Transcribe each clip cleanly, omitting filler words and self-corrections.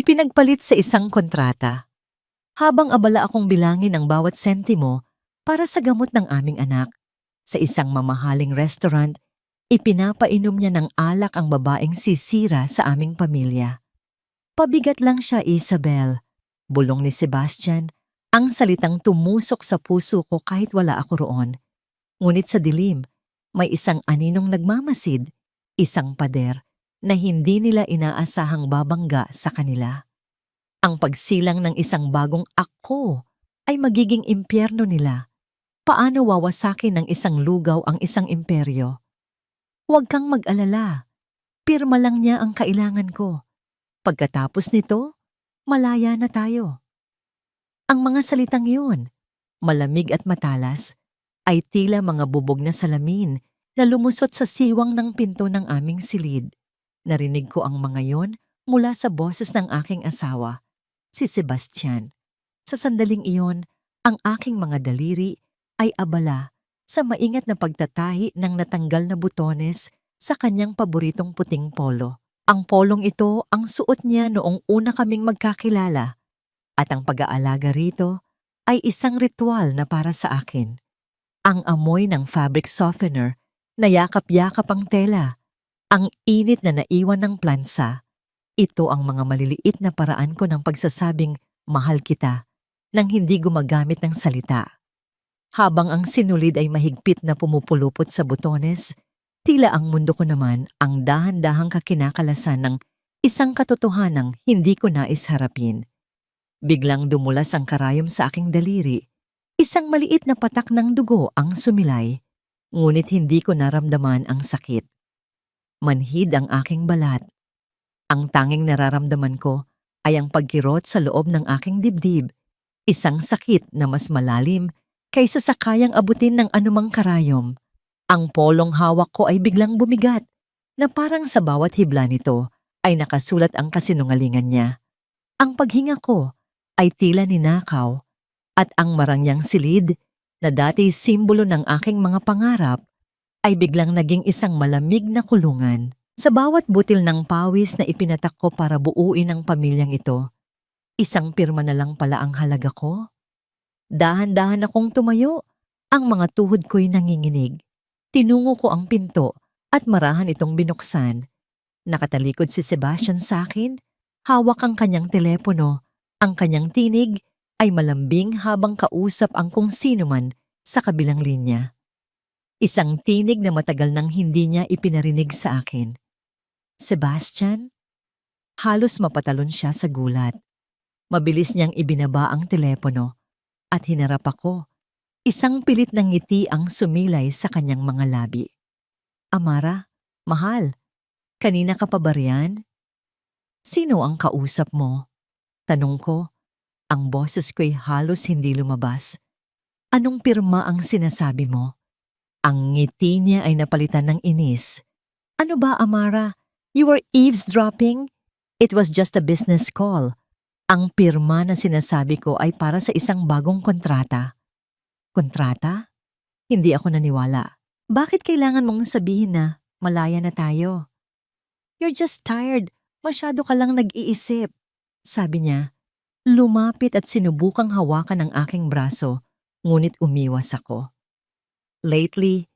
ipinagpalit sa isang kontrata. Habang abala akong bilangin ang bawat sentimo para sa gamot ng aming anak, sa isang mamahaling restaurant, ipinapainom niya ng alak ang babaeng sisira sa aming pamilya. Pabigat lang siya, Isabel. Bulong ni Sebastian, ang salitang tumusok sa puso ko kahit wala ako roon. Ngunit sa dilim, may isang aninong nagmamasid, isang pader, na hindi nila inaasahang babangga sa kanila. Ang pagsilang ng isang bagong ako ay magiging impyerno nila. Paano wawasakin ng isang lugaw ang isang imperyo? Huwag kang mag-alala. Pirma lang niya ang kailangan ko. Pagkatapos nito, malaya na tayo. Ang mga salitang yun, malamig at matalas, ay tila mga bubog na salamin na lumusot sa siwang ng pinto ng aming silid. Narinig ko ang mga yon mula sa boses ng aking asawa, si Sebastian. Sa sandaling iyon, ang aking mga daliri ay abala sa maingat na pagtatahi ng natanggal na butones sa kanyang paboritong puting polo. Ang polong ito ang suot niya noong una kaming magkakilala at ang pag-aalaga rito ay isang ritual na para sa akin. Ang amoy ng fabric softener na yakap-yakap ang tela, ang init na naiwan ng plansa. Ito ang mga maliliit na paraan ko ng pagsasabing mahal kita nang hindi gumagamit ng salita. Habang ang sinulid ay mahigpit na pumupulupot sa butones, tila ang mundo ko naman ang dahan-dahang kakinakalasan ng isang katotohanang hindi ko nais harapin. Biglang dumulas ang karayom sa aking daliri. Isang maliit na patak ng dugo ang sumilay, ngunit hindi ko naramdaman ang sakit. Manhid ang aking balat. Ang tanging nararamdaman ko ay ang pagkirot sa loob ng aking dibdib, isang sakit na mas malalim kaysa sa kayang abutin ng anumang karayom. Ang polong hawak ko ay biglang bumigat, na parang sa bawat hibla nito ay nakasulat ang kasinungalingan niya. Ang paghinga ko ay tila ninakaw, at ang marangyang silid na dati simbolo ng aking mga pangarap ay biglang naging isang malamig na kulungan. Sa bawat butil ng pawis na ipinatak ko para buuin ang pamilyang ito, isang pirma na lang pala ang halaga ko. Dahan-dahan akong tumayo, ang mga tuhod ko'y nanginginig. Tinungo ko ang pinto at marahan itong binuksan. Nakatalikod si Sebastian sa akin, hawak ang kanyang telepono. Ang kanyang tinig ay malambing habang kausap ang kung sino man sa kabilang linya. Isang tinig na matagal nang hindi niya ipinarinig sa akin. Sebastian? Halos mapatalon siya sa gulat. Mabilis niyang ibinaba ang telepono at hinarap ako. Isang pilit ng ngiti ang sumilay sa kanyang mga labi. Amara, mahal, kanina ka pa ba riyan? Sino ang kausap mo? Tanong ko. Ang boses ko'y halos hindi lumabas. Anong pirma ang sinasabi mo? Ang ngiti niya ay napalitan ng inis. Ano ba, Amara? You were eavesdropping? It was just a business call. Ang pirma na sinasabi ko ay para sa isang bagong kontrata. Kontrata? Hindi ako naniwala. Bakit kailangan mong sabihin na malaya na tayo? You're just tired. Masyado ka lang nag-iisip. Sabi niya. Lumapit at sinubukang hawakan ang aking braso, ngunit umiwas ako. Lately,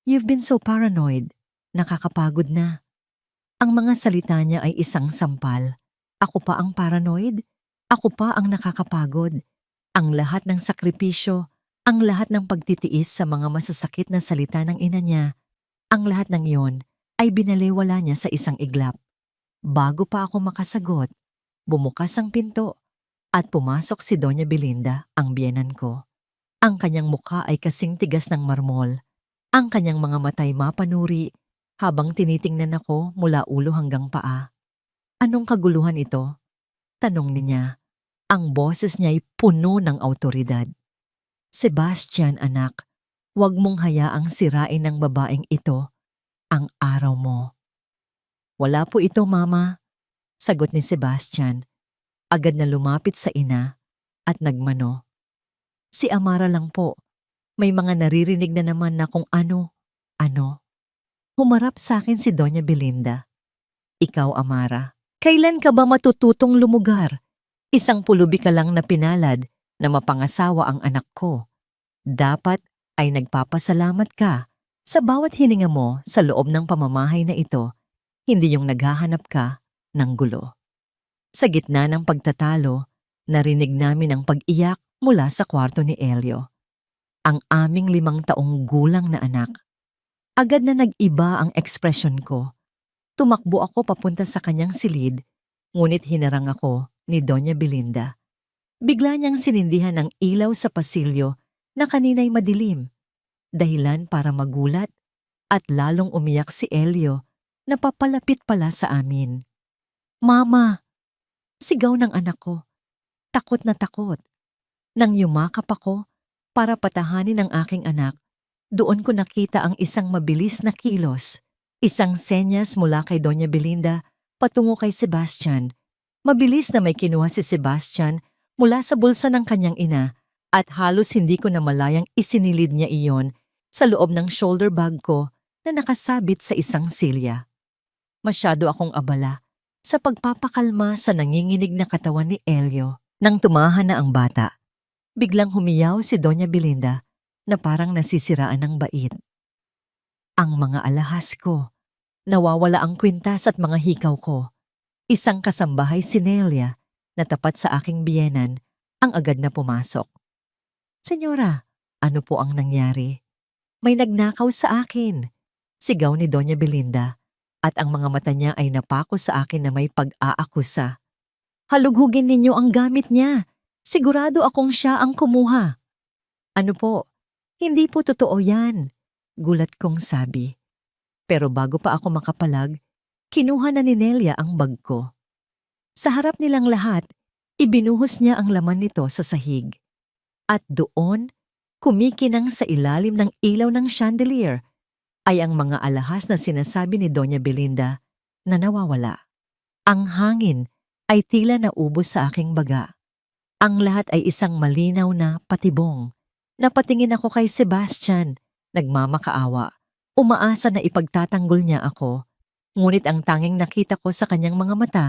you've been so paranoid. Nakakapagod na. Ang mga salita niya ay isang sampal. Ako pa ang paranoid? Ako pa ang nakakapagod. Ang lahat ng sakripisyo, ang lahat ng pagtitiis sa mga masasakit na salita ng ina niya, ang lahat ng iyon ay binalewala niya sa isang iglap. Bago pa ako makasagot, bumukas ang pinto. At pumasok si Doña Belinda, ang biyenan ko. Ang kanyang mukha ay kasing tigas ng marmol. Ang kanyang mga matay mapanuri habang tinitingnan ako mula ulo hanggang paa. Anong kaguluhan ito? Tanong niya. Ang boses niya ay puno ng awtoridad. Sebastian, anak, huwag mong hayaang sirain ng babaeng ito ang araw mo. Wala po ito, Mama, sagot ni Sebastian. Agad na lumapit sa ina at nagmano. Si Amara lang po. May mga naririnig na naman na kung ano. Humarap sa akin si Doña Belinda. Ikaw, Amara, Kailan ka ba matututong lumugar? Isang pulubi ka lang na pinalad na mapangasawa ang anak ko. Dapat ay nagpapasalamat ka sa bawat hininga mo sa loob ng pamamahay na ito, hindi yung naghahanap ka ng gulo. Sa gitna ng pagtatalo, narinig namin ang pag-iyak mula sa kwarto ni Elio, ang aming 5 taong gulang na anak. Agad na nag-iba ang ekspresyon ko. Tumakbo ako papunta sa kanyang silid, ngunit hinarang ako ni Doña Belinda. Bigla niyang sinindihan ang ilaw sa pasilyo na kanina'y madilim, dahilan para magulat at lalong umiyak si Elio na papalapit pala sa amin. "Mama!" Sigaw ng anak ko, takot na takot. Nang yumakap ako para patahanin ang aking anak, doon ko nakita ang isang mabilis na kilos, isang senyas mula kay Doña Belinda patungo kay Sebastian. Mabilis na may kinuha si Sebastian mula sa bulsa ng kanyang ina at halos hindi ko na malayang isinilid niya iyon sa loob ng shoulder bag ko na nakasabit sa isang silya. Masyado akong abala sa pagpapakalma sa nanginginig na katawan ni Elio. Nang tumahan na ang bata, biglang humiyaw si Doña Belinda na parang nasisiraan ng bait. Ang mga alahas ko, nawawala ang kwintas at mga hikaw ko. Isang kasambahay si Nelia na tapat sa aking biyenan ang agad na pumasok. "Senyora, ano po ang nangyari?" "May nagnakaw sa akin," sigaw ni Doña Belinda, at ang mga mata niya ay napako sa akin na may pag-aakusa. "Halughugin ninyo ang gamit niya. Sigurado akong siya ang kumuha." "Ano po? Hindi po totoo yan," gulat kong sabi. Pero bago pa ako makapalag, kinuha na ni Nelia ang bag ko. Sa harap nilang lahat, ibinuhos niya ang laman nito sa sahig. At doon, kumikinang sa ilalim ng ilaw ng chandelier, ay ang mga alahas na sinasabi ni Doña Belinda na nawawala. Ang hangin ay tila naubos sa aking baga. Ang lahat ay isang malinaw na patibong. Napatingin ako kay Sebastian, nagmamakaawa. Umaasa na ipagtatanggol niya ako. Ngunit ang tanging nakita ko sa kanyang mga mata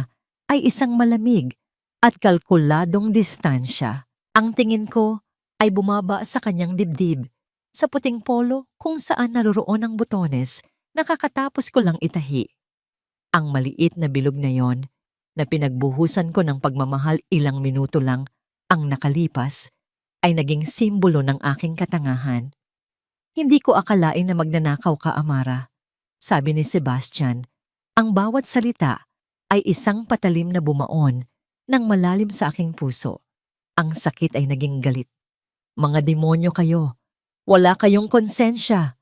ay isang malamig at kalkuladong distansya. Ang tingin ko ay bumaba sa kanyang dibdib, sa puting polo kung saan naroroon ang butones na kakatapos ko lang itahi. Ang maliit na bilog na yon, na pinagbuhusan ko ng pagmamahal ilang minuto lang ang nakalipas, ay naging simbolo ng aking katangahan. "Hindi ko akalain na magnanakaw ka, Amara," sabi ni Sebastian. Ang bawat salita ay isang patalim na bumaon ng malalim sa aking puso. Ang sakit ay naging galit. "Mga demonyo kayo. Wala kayong konsensya."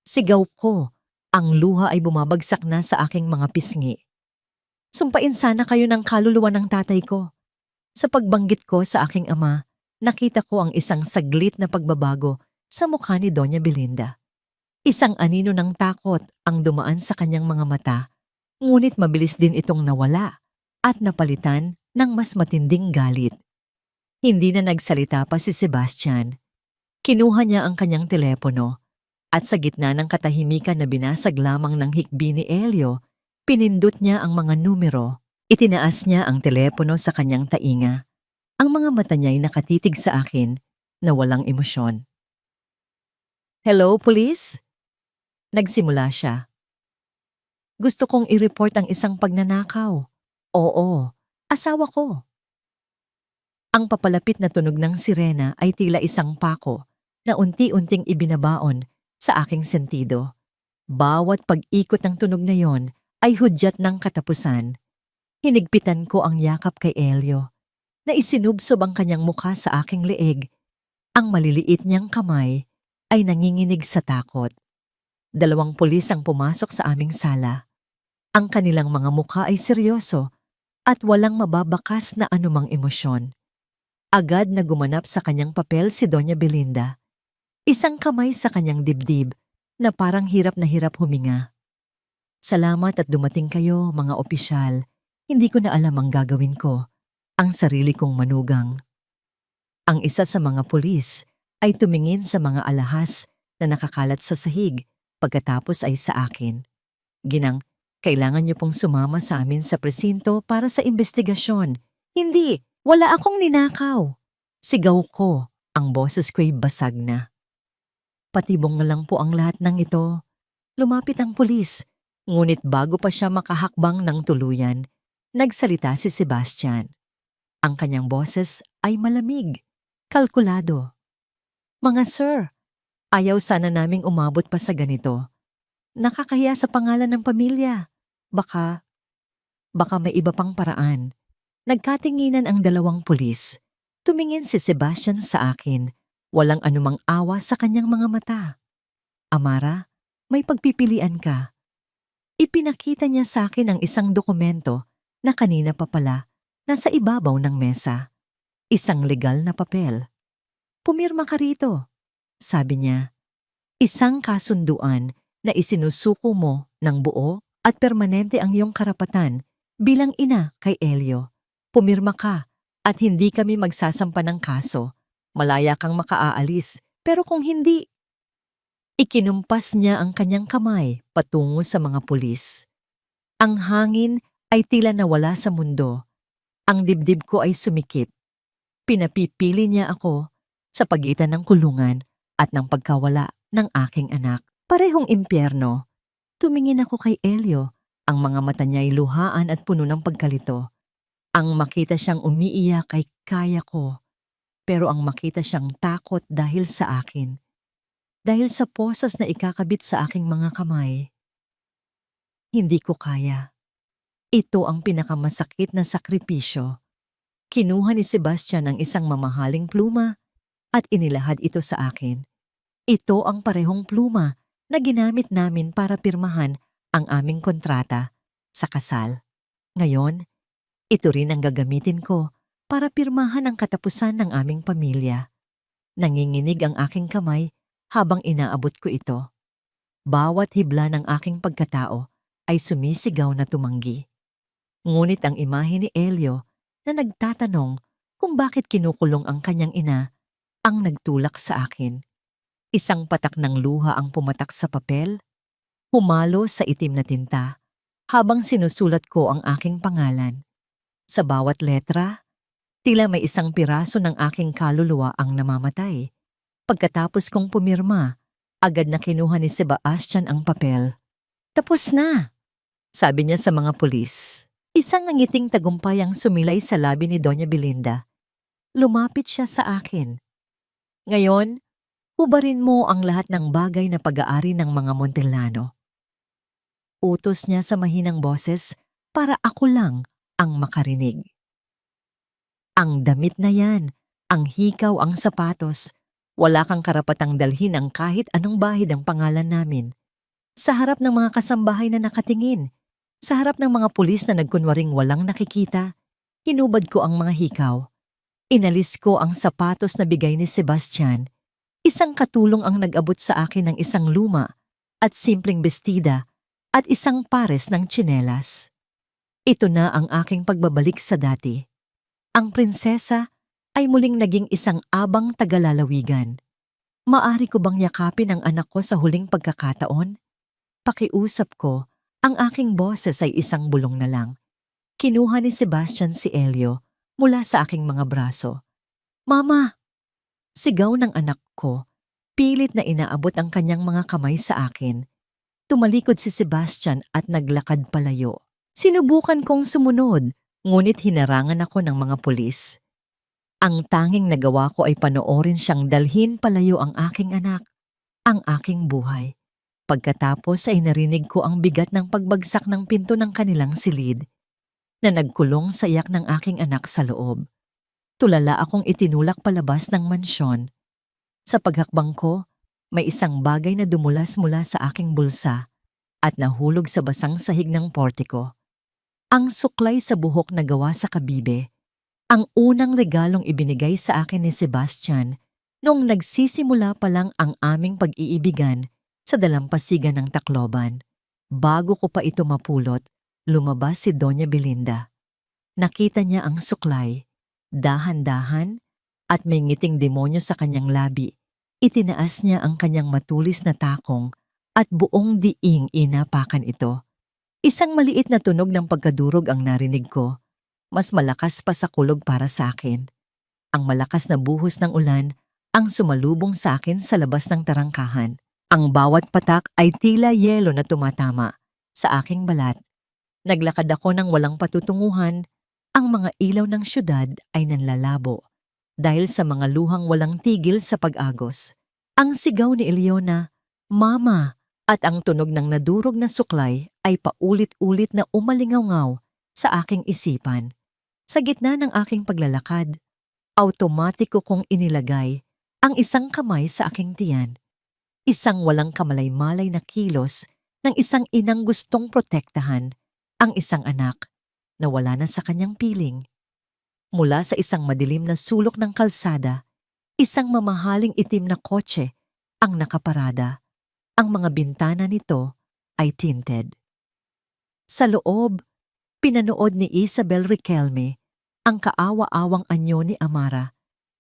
Sigaw ko. Ang luha ay bumabagsak na sa aking mga pisngi. "Sumpain sana kayo ng kaluluwa ng tatay ko." Sa pagbanggit ko sa aking ama, nakita ko ang isang saglit na pagbabago sa mukha ni Doña Belinda. Isang anino ng takot ang dumaan sa kanyang mga mata, ngunit mabilis din itong nawala at napalitan ng mas matinding galit. Hindi na nagsalita pa si Sebastian. Kinuha niya ang kanyang telepono at sa gitna ng katahimikan na binasag lamang ng hikbi ni Elio, pinindot niya ang mga numero. Itinaas niya ang telepono sa kanyang tainga. Ang mga mata niya ay nakatitig sa akin na walang emosyon. "Hello, police?" Nagsimula siya. "Gusto kong i-report ang isang pagnanakaw." "Oo, asawa ko." Ang papalapit na tunog ng sirena ay tila isang pako na unti-unting ibinabaon sa aking sentido. Bawat pag-ikot ng tunog na yon ay hudyat ng katapusan. Hinigpitan ko ang yakap kay Elio, na isinubsob ang kanyang mukha sa aking leeg. Ang maliliit niyang kamay ay nanginginig sa takot. 2 pulis ang pumasok sa aming sala. Ang kanilang mga mukha ay seryoso at walang mababakas na anumang emosyon. Agad na gumanap sa kanyang papel si Doña Belinda. Isang kamay sa kanyang dibdib na parang hirap na hirap huminga. "Salamat at dumating kayo, mga opisyal. Hindi ko na alam ang gagawin ko. Ang sarili kong manugang." Ang isa sa mga pulis ay tumingin sa mga alahas na nakakalat sa sahig, pagkatapos ay sa akin. Ginang, Kailangan niyo pong sumama sa amin sa presinto para sa investigasyon. Hindi, wala akong ninakaw. Sigaw ko, ang boses ko'y basag na. Patibong na lang po ang lahat ng ito. Lumapit ang pulis, ngunit bago pa siya makahakbang ng tuluyan, nagsalita si Sebastian. Ang kanyang boses ay malamig, kalkulado. Mga sir, ayaw sana naming umabot pa sa ganito. Nakakahiya sa pangalan ng pamilya. Baka may iba pang paraan. Nagkatinginan ang dalawang pulis. Tumingin si Sebastian sa akin. Walang anumang awa sa kanyang mga mata. Amara, may pagpipilian ka. Ipinakita niya sa akin ang isang dokumento na kanina pa pala nasa ibabaw ng mesa. Isang legal na papel. Pumirma ka rito, sabi niya. Isang kasunduan na isinusuko mo ng buo at permanente ang iyong karapatan bilang ina kay Elio. Pumirma ka at hindi kami magsasampa ng kaso. Malaya kang makaaalis, pero kung hindi... Ikinumpas niya ang kanyang kamay patungo sa mga pulis. Ang hangin ay tila nawala sa mundo. Ang dibdib ko ay sumikip. Pinapipili niya ako sa pagitan ng kulungan at ng pagkawala ng aking anak. Parehong impyerno. Tumingin ako kay Elio. Ang mga mata niya ay luhaan at puno ng pagkalito. Ang makita siyang umiiyak ay kaya ko. Pero ang makita siyang takot dahil sa akin. Dahil sa posas na ikakabit sa aking mga kamay. Hindi ko kaya. Ito ang pinakamasakit na sakripisyo. Kinuha ni Sebastian ang isang mamahaling pluma at inilahad ito sa akin. Ito ang parehong pluma na ginamit namin para pirmahan ang aming kontrata sa kasal. Ngayon, ito rin ang gagamitin ko para pirmahan ang katapusan ng aming pamilya. Nanginginig ang aking kamay habang inaabot ko ito. Bawat hibla ng aking pagkatao ay sumisigaw na tumanggi. Ngunit ang imahe ni Elio na nagtatanong kung bakit kinukulong ang kanyang ina ang nagtulak sa akin. Isang patak ng luha ang pumatak sa papel, humalo sa itim na tinta, habang sinusulat ko ang aking pangalan. Sa bawat letra, tila may isang piraso ng aking kaluluwa ang namamatay. Pagkatapos kong pumirma, agad na kinuha ni Sebastian ang papel. Tapos na, sabi niya sa mga pulis. Isang nangiting tagumpay ang sumilay sa labi ni Doña Belinda. Lumapit siya sa akin. Ngayon, hubarin mo ang lahat ng bagay na pag-aari ng mga Montellano. Utos niya sa mahinang boses para ako lang ang makarinig. Ang damit na yan, ang hikaw, ang sapatos, wala kang karapatang dalhin ang kahit anong bahid ang pangalan namin. Sa harap ng mga kasambahay na nakatingin, sa harap ng mga pulis na nagkunwaring walang nakikita, hinubad ko ang mga hikaw. Inalis ko ang sapatos na bigay ni Sebastian. Isang katulong ang nag-abot sa akin ng isang luma at simpleng bestida at isang pares ng tsinelas. Ito na ang aking pagbabalik sa dati. Ang prinsesa ay muling naging isang abang tagalalawigan. Maari ko bang yakapin ang anak ko sa huling pagkakataon? Pakiusap ko, ang aking boses ay isang bulong na lang. Kinuha ni Sebastian si Elio mula sa aking mga braso. Mama! Sigaw ng anak ko, pilit na inaabot ang kanyang mga kamay sa akin. Tumalikod si Sebastian at naglakad palayo. Sinubukan kong sumunod, ngunit hinarangan ako ng mga pulis. Ang tanging nagawa ko ay panoorin siyang dalhin palayo ang aking anak, ang aking buhay. Pagkatapos ay narinig ko ang bigat ng pagbagsak ng pinto ng kanilang silid, na nagkulong sa iyak ng aking anak sa loob. Tulala akong itinulak palabas ng mansyon. Sa paghakbang ko, may isang bagay na dumulas mula sa aking bulsa at nahulog sa basang sahig ng portiko. Ang suklay sa buhok na gawa sa kabibe, ang unang regalong ibinigay sa akin ni Sebastian noong nagsisimula pa lang ang aming pag-iibigan sa dalampasigan ng Tacloban. Bago ko pa ito mapulot, lumabas si Doña Belinda. Nakita niya ang suklay, dahan-dahan, at may ngiting demonyo sa kanyang labi. Itinaas niya ang kanyang matulis na takong at buong diing inapakan ito. Isang maliit na tunog ng pagkadurog ang narinig ko. Mas malakas pa sa kulog para sa akin. Ang malakas na buhos ng ulan ang sumalubong sa akin sa labas ng tarangkahan. Ang bawat patak ay tila yelo na tumatama sa aking balat. Naglakad ako ng walang patutunguhan. Ang mga ilaw ng syudad ay nanlalabo dahil sa mga luhang walang tigil sa pag-agos. Ang sigaw ni Eliona, "Mama!" at ang tunog ng nadurog na suklay ay paulit-ulit na umalingaw sa aking isipan. Sa gitna ng aking paglalakad, automatiko kong inilagay ang isang kamay sa aking tiyan. Isang walang kamalay-malay na kilos ng isang inang gustong protektahan ang isang anak na wala na sa kanyang piling. Mula sa isang madilim na sulok ng kalsada, isang mamahaling itim na kotse ang nakaparada. Ang mga bintana nito ay tinted. Sa loob, pinanood ni Isabel Riquelme ang kaawa-awang anyo ni Amara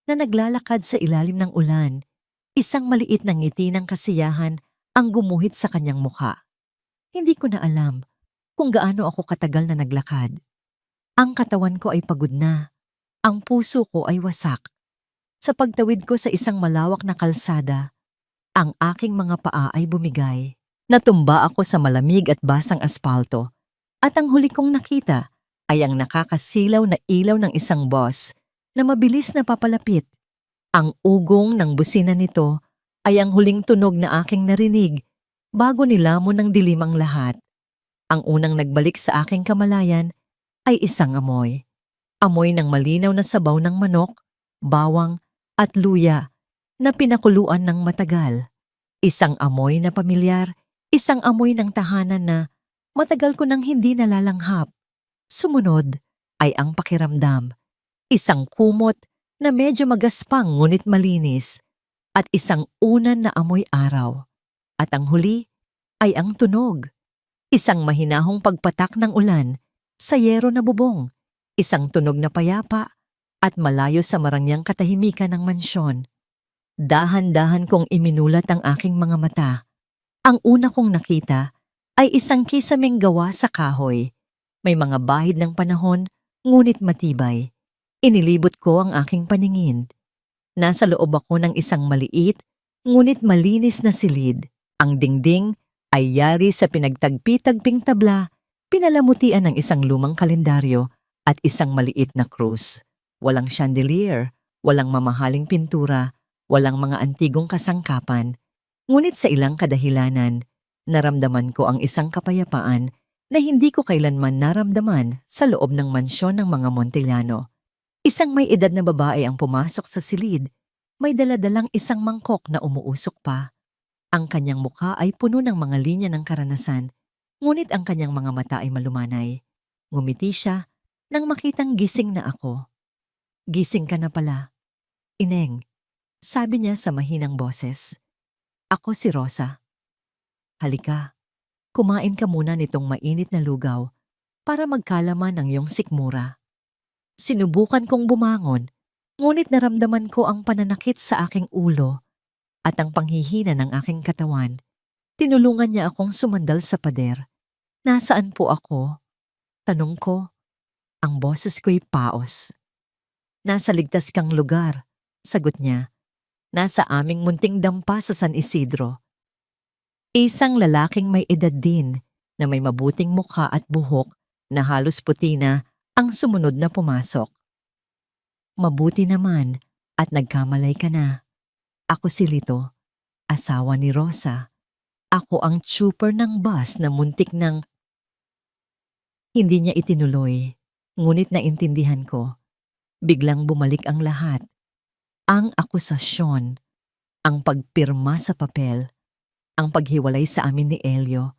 na naglalakad sa ilalim ng ulan. Isang maliit na ngiti ng kasiyahan ang gumuhit sa kanyang mukha. Hindi ko na alam kung gaano ako katagal na naglakad. Ang katawan ko ay pagod na. Ang puso ko ay wasak. Sa pagtawid ko sa isang malawak na kalsada, ang aking mga paa ay bumigay. Natumba ako sa malamig at basang aspalto. At ang huli kong nakita ay ang nakakasilaw na ilaw ng isang bus na mabilis na papalapit. Ang ugong ng busina nito ay ang huling tunog na aking narinig bago nilamon ng dilim ang lahat. Ang unang nagbalik sa aking kamalayan ay isang amoy. Amoy ng malinaw na sabaw ng manok, bawang at luya na pinakuluan ng matagal. Isang amoy na pamilyar, isang amoy ng tahanan na matagal ko nang hindi nalalanghap. Sumunod ay ang pakiramdam. Isang kumot na medyo magaspang ngunit malinis at isang unan na amoy araw. At ang huli ay ang tunog. Isang mahinahong pagpatak ng ulan sa yero na bubong. Isang tunog na payapa at malayo sa marangyang katahimikan ng mansyon. Dahan-dahan kong iminulat ang aking mga mata. Ang una kong nakita ay isang kisameng gawa sa kahoy. May mga bahid ng panahon, ngunit matibay. Inilibot ko ang aking paningin. Nasa loob ako ng isang maliit, ngunit malinis na silid. Ang dingding ay yari sa pinagtagpi-tagping tabla, pinalamutian ng isang lumang kalendaryo at isang maliit na krus. Walang chandelier, walang mamahaling pintura, walang mga antigong kasangkapan. Ngunit sa ilang kadahilanan, naramdaman ko ang isang kapayapaan na hindi ko kailanman naramdaman sa loob ng mansyon ng mga Montellano. Isang may edad na babae ang pumasok sa silid. May daladalang isang mangkok na umuusok pa. Ang kanyang mukha ay puno ng mga linya ng karanasan, ngunit ang kanyang mga mata ay malumanay. Ngumiti siya nang makitang gising na ako. "Gising ka na pala, Ineng," sabi niya sa mahinang boses. "Ako si Rosa. Halika, kumain ka muna nitong mainit na lugaw para magkalaman ng iyong sikmura." Sinubukan kong bumangon, ngunit naramdaman ko ang pananakit sa aking ulo at ang panghihina ng aking katawan. Tinulungan niya akong sumandal sa pader. "Nasaan po ako?" tanong ko. Ang boses ko'y paos. "Nasa ligtas kang lugar," sagot niya. "Nasa aming munting dampa sa San Isidro." Isang lalaking may edad din na may mabuting mukha at buhok na halos puti na ang sumunod na pumasok. "Mabuti naman at nagkamalay ka na. Ako si Lito, asawa ni Rosa. Ako ang tsuper ng bus na muntik ng..." Hindi niya itinuloy, ngunit naintindihan ko. Biglang bumalik ang lahat. Ang akusasyon, ang pagpirma sa papel, ang paghiwalay sa amin ni Elio,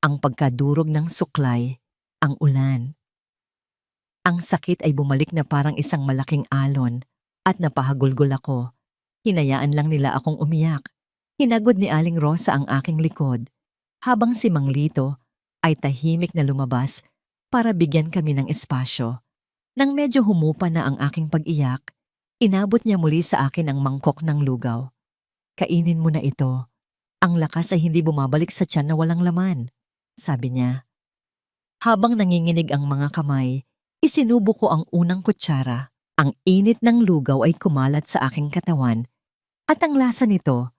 ang pagkadurog ng suklay, ang ulan. Ang sakit ay bumalik na parang isang malaking alon at napahagulgol ako. Hinayaan lang nila akong umiyak. Hinagod ni Aling Rosa ang aking likod, habang si Mang Lito ay tahimik na lumabas para bigyan kami ng espasyo. Nang medyo humupa na ang aking pag-iyak, inabot niya muli sa akin ang mangkok ng lugaw. "Kainin mo na ito. Ang lakas ay hindi bumabalik sa tiyan na walang laman," sabi niya. Habang nanginginig ang mga kamay, isinubo ko ang unang kutsara. Ang init ng lugaw ay kumalat sa aking katawan at ang lasa nito,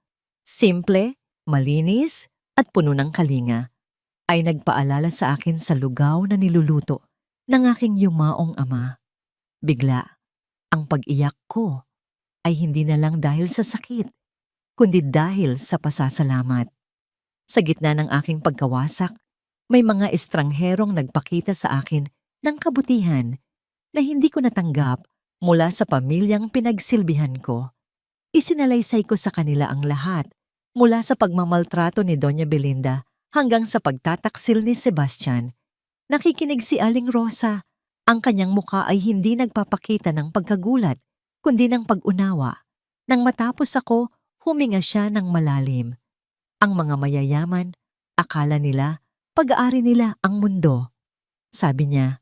simple, malinis at puno ng kalinga, ay nagpaalala sa akin sa lugaw na niluluto ng aking yumaong ama. Bigla, ang pag-iyak ko ay hindi na lang dahil sa sakit, kundi dahil sa pasasalamat. Sa gitna ng aking pagkawasak, may mga estrangherong nagpakita sa akin ng kabutihan na hindi ko natanggap mula sa pamilyang pinagsilbihan ko. Isinalaysay ko sa kanila ang lahat, mula sa pagmamaltrato ni Doña Belinda hanggang sa pagtataksil ni Sebastian. Nakikinig si Aling Rosa. Ang kanyang muka ay hindi nagpapakita ng pagkagulat, kundi ng pag-unawa. Nang matapos ako, huminga siya ng malalim. Ang mga mayayaman, akala nila, pag-aari nila ang mundo. Sabi niya,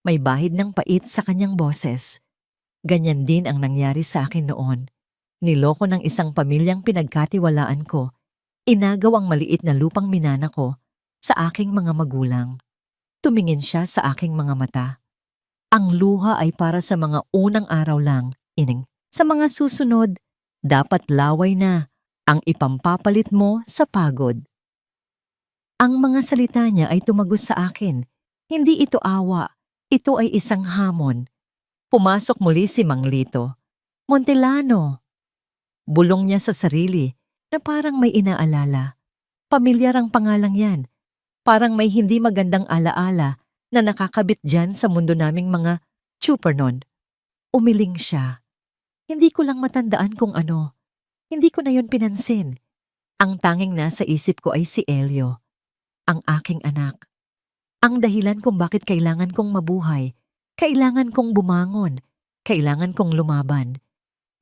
may bahid ng pait sa kanyang boses. Ganyan din ang nangyari sa akin noon. Niloko ng isang pamilyang pinagkatiwalaan ko. Inagaw ang maliit na lupang minana ko sa aking mga magulang. Tumingin siya sa aking mga mata. Ang luha ay para sa mga unang araw lang, ining. Sa mga susunod, dapat laway na ang ipampapalit mo sa pagod. Ang mga salita niya ay tumagos sa akin. Hindi ito awa, ito ay isang hamon. Pumasok muli si Mang Lito. Montellano. Bulong niya sa sarili na parang may inaalala. Pamilyar ang pangalang yan. Parang may hindi magandang alaala na nakakabit dyan sa mundo naming mga chupernon. Umiling siya. Hindi ko lang matandaan kung ano. Hindi ko na yon pinansin. Ang tanging nasa isip ko ay si Elio, ang aking anak. Ang dahilan kung bakit kailangan kong mabuhay, kailangan kong bumangon, kailangan kong lumaban.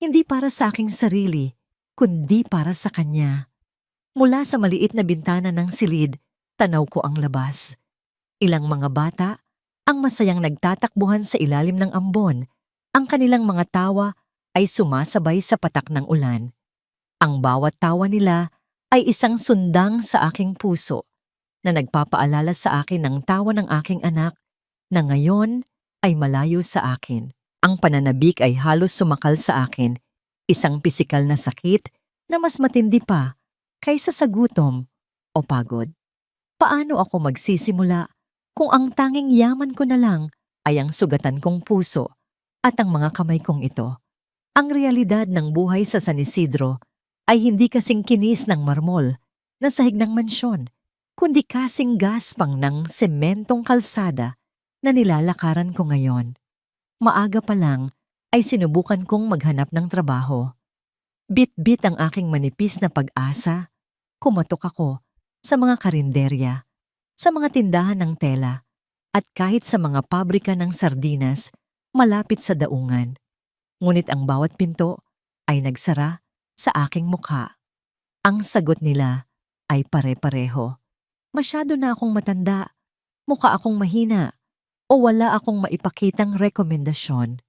Hindi para sa aking sarili, kundi para sa kanya. Mula sa maliit na bintana ng silid, tanaw ko ang labas. Ilang mga bata, ang masayang nagtatakbuhan sa ilalim ng ambon. Ang kanilang mga tawa ay sumasabay sa patak ng ulan. Ang bawat tawa nila ay isang sundang sa aking puso na nagpapaalala sa akin ng tawa ng aking anak na ngayon ay malayo sa akin. Ang pananabik ay halos sumakal sa akin, isang pisikal na sakit na mas matindi pa kaysa sa gutom o pagod. Paano ako magsisimula kung ang tanging yaman ko na lang ay ang sugatan kong puso at ang mga kamay kong ito? Ang realidad ng buhay sa San Isidro ay hindi kasing kinis ng marmol na sahig ng mansyon, kundi kasing gaspang ng sementong kalsada na nilalakaran ko ngayon. Maaga pa lang ay sinubukan kong maghanap ng trabaho. Bit-bit ang aking manipis na pag-asa. Kumatok ako sa mga karinderya, sa mga tindahan ng tela, at kahit sa mga pabrika ng sardinas malapit sa daungan. Ngunit ang bawat pinto ay nagsara sa aking mukha. Ang sagot nila ay pare-pareho. Masyado na akong matanda, mukha akong mahina, o wala akong maipakitang rekomendasyon.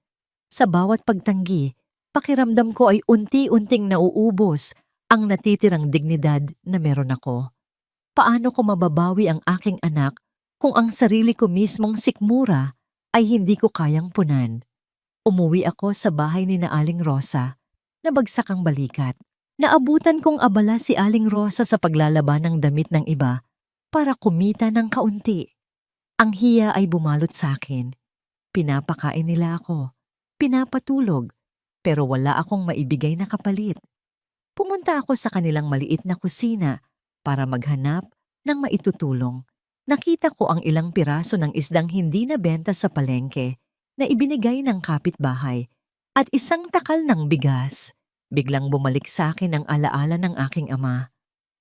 Sa bawat pagtanggi, pakiramdam ko ay unti-unting nauubos ang natitirang dignidad na meron ako. Paano ko mababawi ang aking anak kung ang sarili ko mismong sikmura ay hindi ko kayang punan? Umuwi ako sa bahay ni na Aling Rosa, nabagsak ang balikat. Naabutan kong abala si Aling Rosa sa paglalaban ng damit ng iba para kumita ng kaunti. Ang hiya ay bumalot sa akin. Pinapakain nila ako, pinapatulog, pero wala akong maibigay na kapalit. Pumunta ako sa kanilang maliit na kusina para maghanap ng maitutulong. Nakita ko ang ilang piraso ng isdang hindi nabenta sa palengke na ibinigay ng kapitbahay at isang takal ng bigas. Biglang bumalik sa akin ang alaala ng aking ama.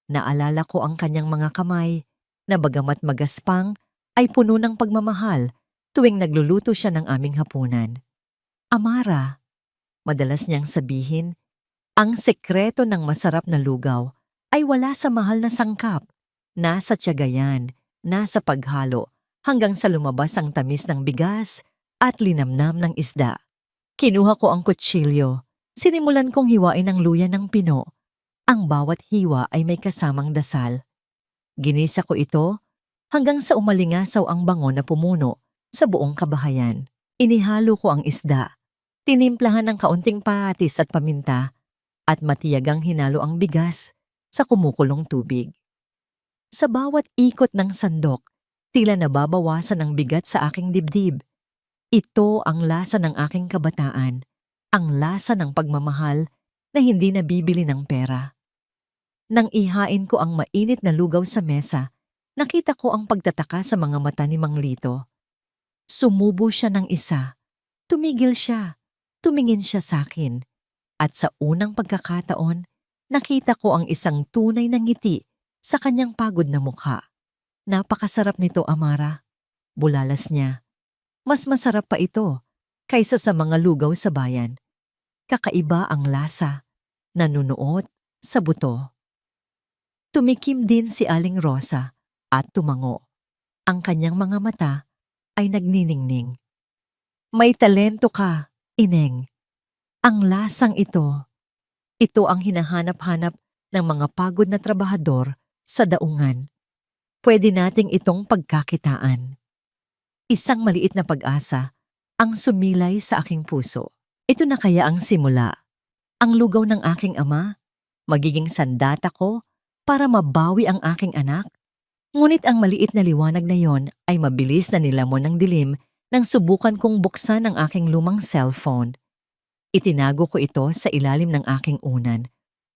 Naalala ko ang kanyang mga kamay na bagamat magaspang ay puno ng pagmamahal tuwing nagluluto siya ng aming hapunan. Amara, madalas niyang sabihin, ang sekreto ng masarap na lugaw ay wala sa mahal na sangkap, nasa tiyaga yan, nasa paghalo, hanggang sa lumabas ang tamis ng bigas at linamnam ng isda. Kinuha ko ang kutsilyo, sinimulan kong hiwain ang luya ng pino. Ang bawat hiwa ay may kasamang dasal. Ginisa ko ito hanggang sa umalingasaw ang bango na pumuno sa buong kabahayan. Inihalo ko ang isda, tinimplahan ng kaunting patis at paminta, at matiyagang hinalo ang bigas sa kumukulong tubig. Sa bawat ikot ng sandok, tila nababawasan ang bigat sa aking dibdib. Ito ang lasa ng aking kabataan, ang lasa ng pagmamahal na hindi nabibili ng pera. Nang ihain ko ang mainit na lugaw sa mesa, nakita ko ang pagtataka sa mga mata ni Mang Lito. Sumubo siya ng isa, tumigil siya, tumingin siya sa akin, at sa unang pagkakataon, nakita ko ang isang tunay na ngiti sa kanyang pagod na mukha. Napakasarap nito, Amara. Bulalas niya. Mas masarap pa ito kaysa sa mga lugaw sa bayan. Kakaiba ang lasa, nanunuot sa buto. Tumikim din si Aling Rosa at tumango. Ang kanyang mga mata ay nagniningning. May talento ka, Ineng. Ang lasang ito ang hinahanap-hanap ng mga pagod na trabahador sa daungan. Pwede nating itong pagkakitaan. Isang maliit na pag-asa ang sumilay sa aking puso. Ito na kaya ang simula. Ang lugaw ng aking ama, magiging sandata ko para mabawi ang aking anak. Ngunit ang maliit na liwanag na yon ay mabilis na nilamon ng dilim nang subukan kong buksan ang aking lumang cellphone. Itinago ko ito sa ilalim ng aking unan.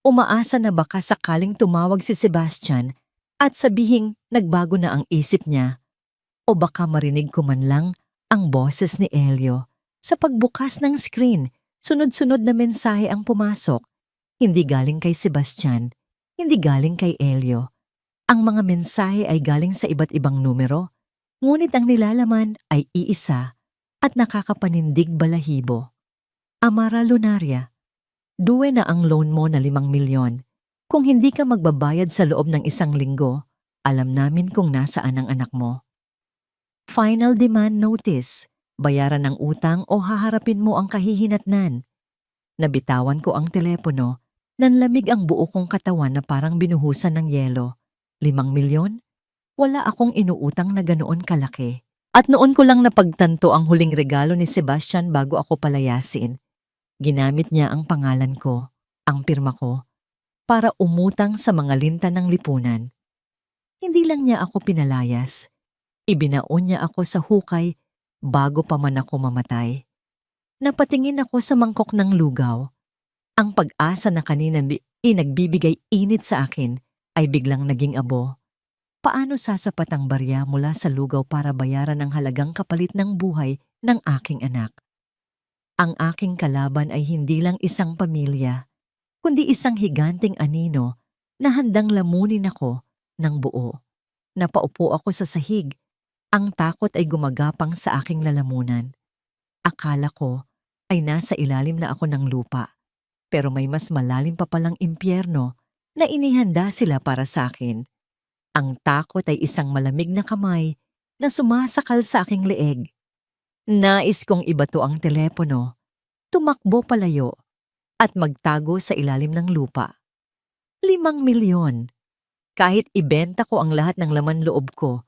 Umaasa na baka sakaling tumawag si Sebastian at sabihing nagbago na ang isip niya. O baka marinig ko man lang ang boses ni Elio. Sa pagbukas ng screen, sunod-sunod na mensahe ang pumasok. Hindi galing kay Sebastian, hindi galing kay Elio. Ang mga mensahe ay galing sa iba't ibang numero, ngunit ang nilalaman ay iisa at nakakapanindig balahibo. Amara Lunaria, duwe na ang loan mo na 5 milyon. Kung hindi ka magbabayad sa loob ng 1 linggo, alam namin kung nasaan ang anak mo. Final demand notice, bayaran ng utang o haharapin mo ang kahihinatnan. Nabitawan ko ang telepono, nanlamig ang buo kong katawan na parang binuhusan ng yelo. 5 milyon? Wala akong inuutang na ganoon kalaki. At noon ko lang napagtanto ang huling regalo ni Sebastian bago ako palayasin. Ginamit niya ang pangalan ko, ang pirma ko, para umutang sa mga linta ng lipunan. Hindi lang niya ako pinalayas. Ibinaon niya ako sa hukay bago pa man ako mamatay. Napatingin ako sa mangkok ng lugaw. Ang pag-asa na kanina nagbibigay init sa akin ay biglang naging abo. Paano sasapat ang barya mula sa lugaw para bayaran ang halagang kapalit ng buhay ng aking anak? Ang aking kalaban ay hindi lang isang pamilya, kundi isang higanting anino na handang lamunin ako ng buo. Napaupo ako sa sahig. Ang takot ay gumagapang sa aking lalamunan. Akala ko ay nasa ilalim na ako ng lupa, pero may mas malalim pa palang impyerno na inihanda sila para sa akin. Ang takot ay isang malamig na kamay na sumasakal sa aking leeg. Nais kong ibato ang telepono, tumakbo palayo, at magtago sa ilalim ng lupa. 5 milyon. Kahit ibenta ko ang lahat ng laman loob ko,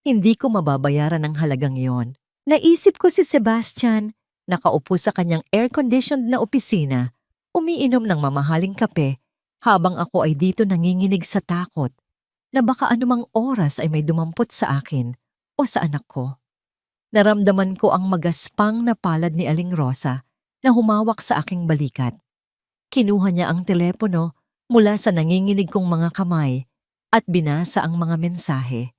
hindi ko mababayaran ang halagang yon. Naisip ko si Sebastian, nakaupo sa kanyang air-conditioned na opisina, umiinom ng mamahaling kape, habang ako ay dito nanginginig sa takot na baka anumang oras ay may dumampot sa akin o sa anak ko. Naramdaman ko ang magaspang na palad ni Aling Rosa na humawak sa aking balikat. Kinuha niya ang telepono mula sa nanginginig kong mga kamay at binasa ang mga mensahe.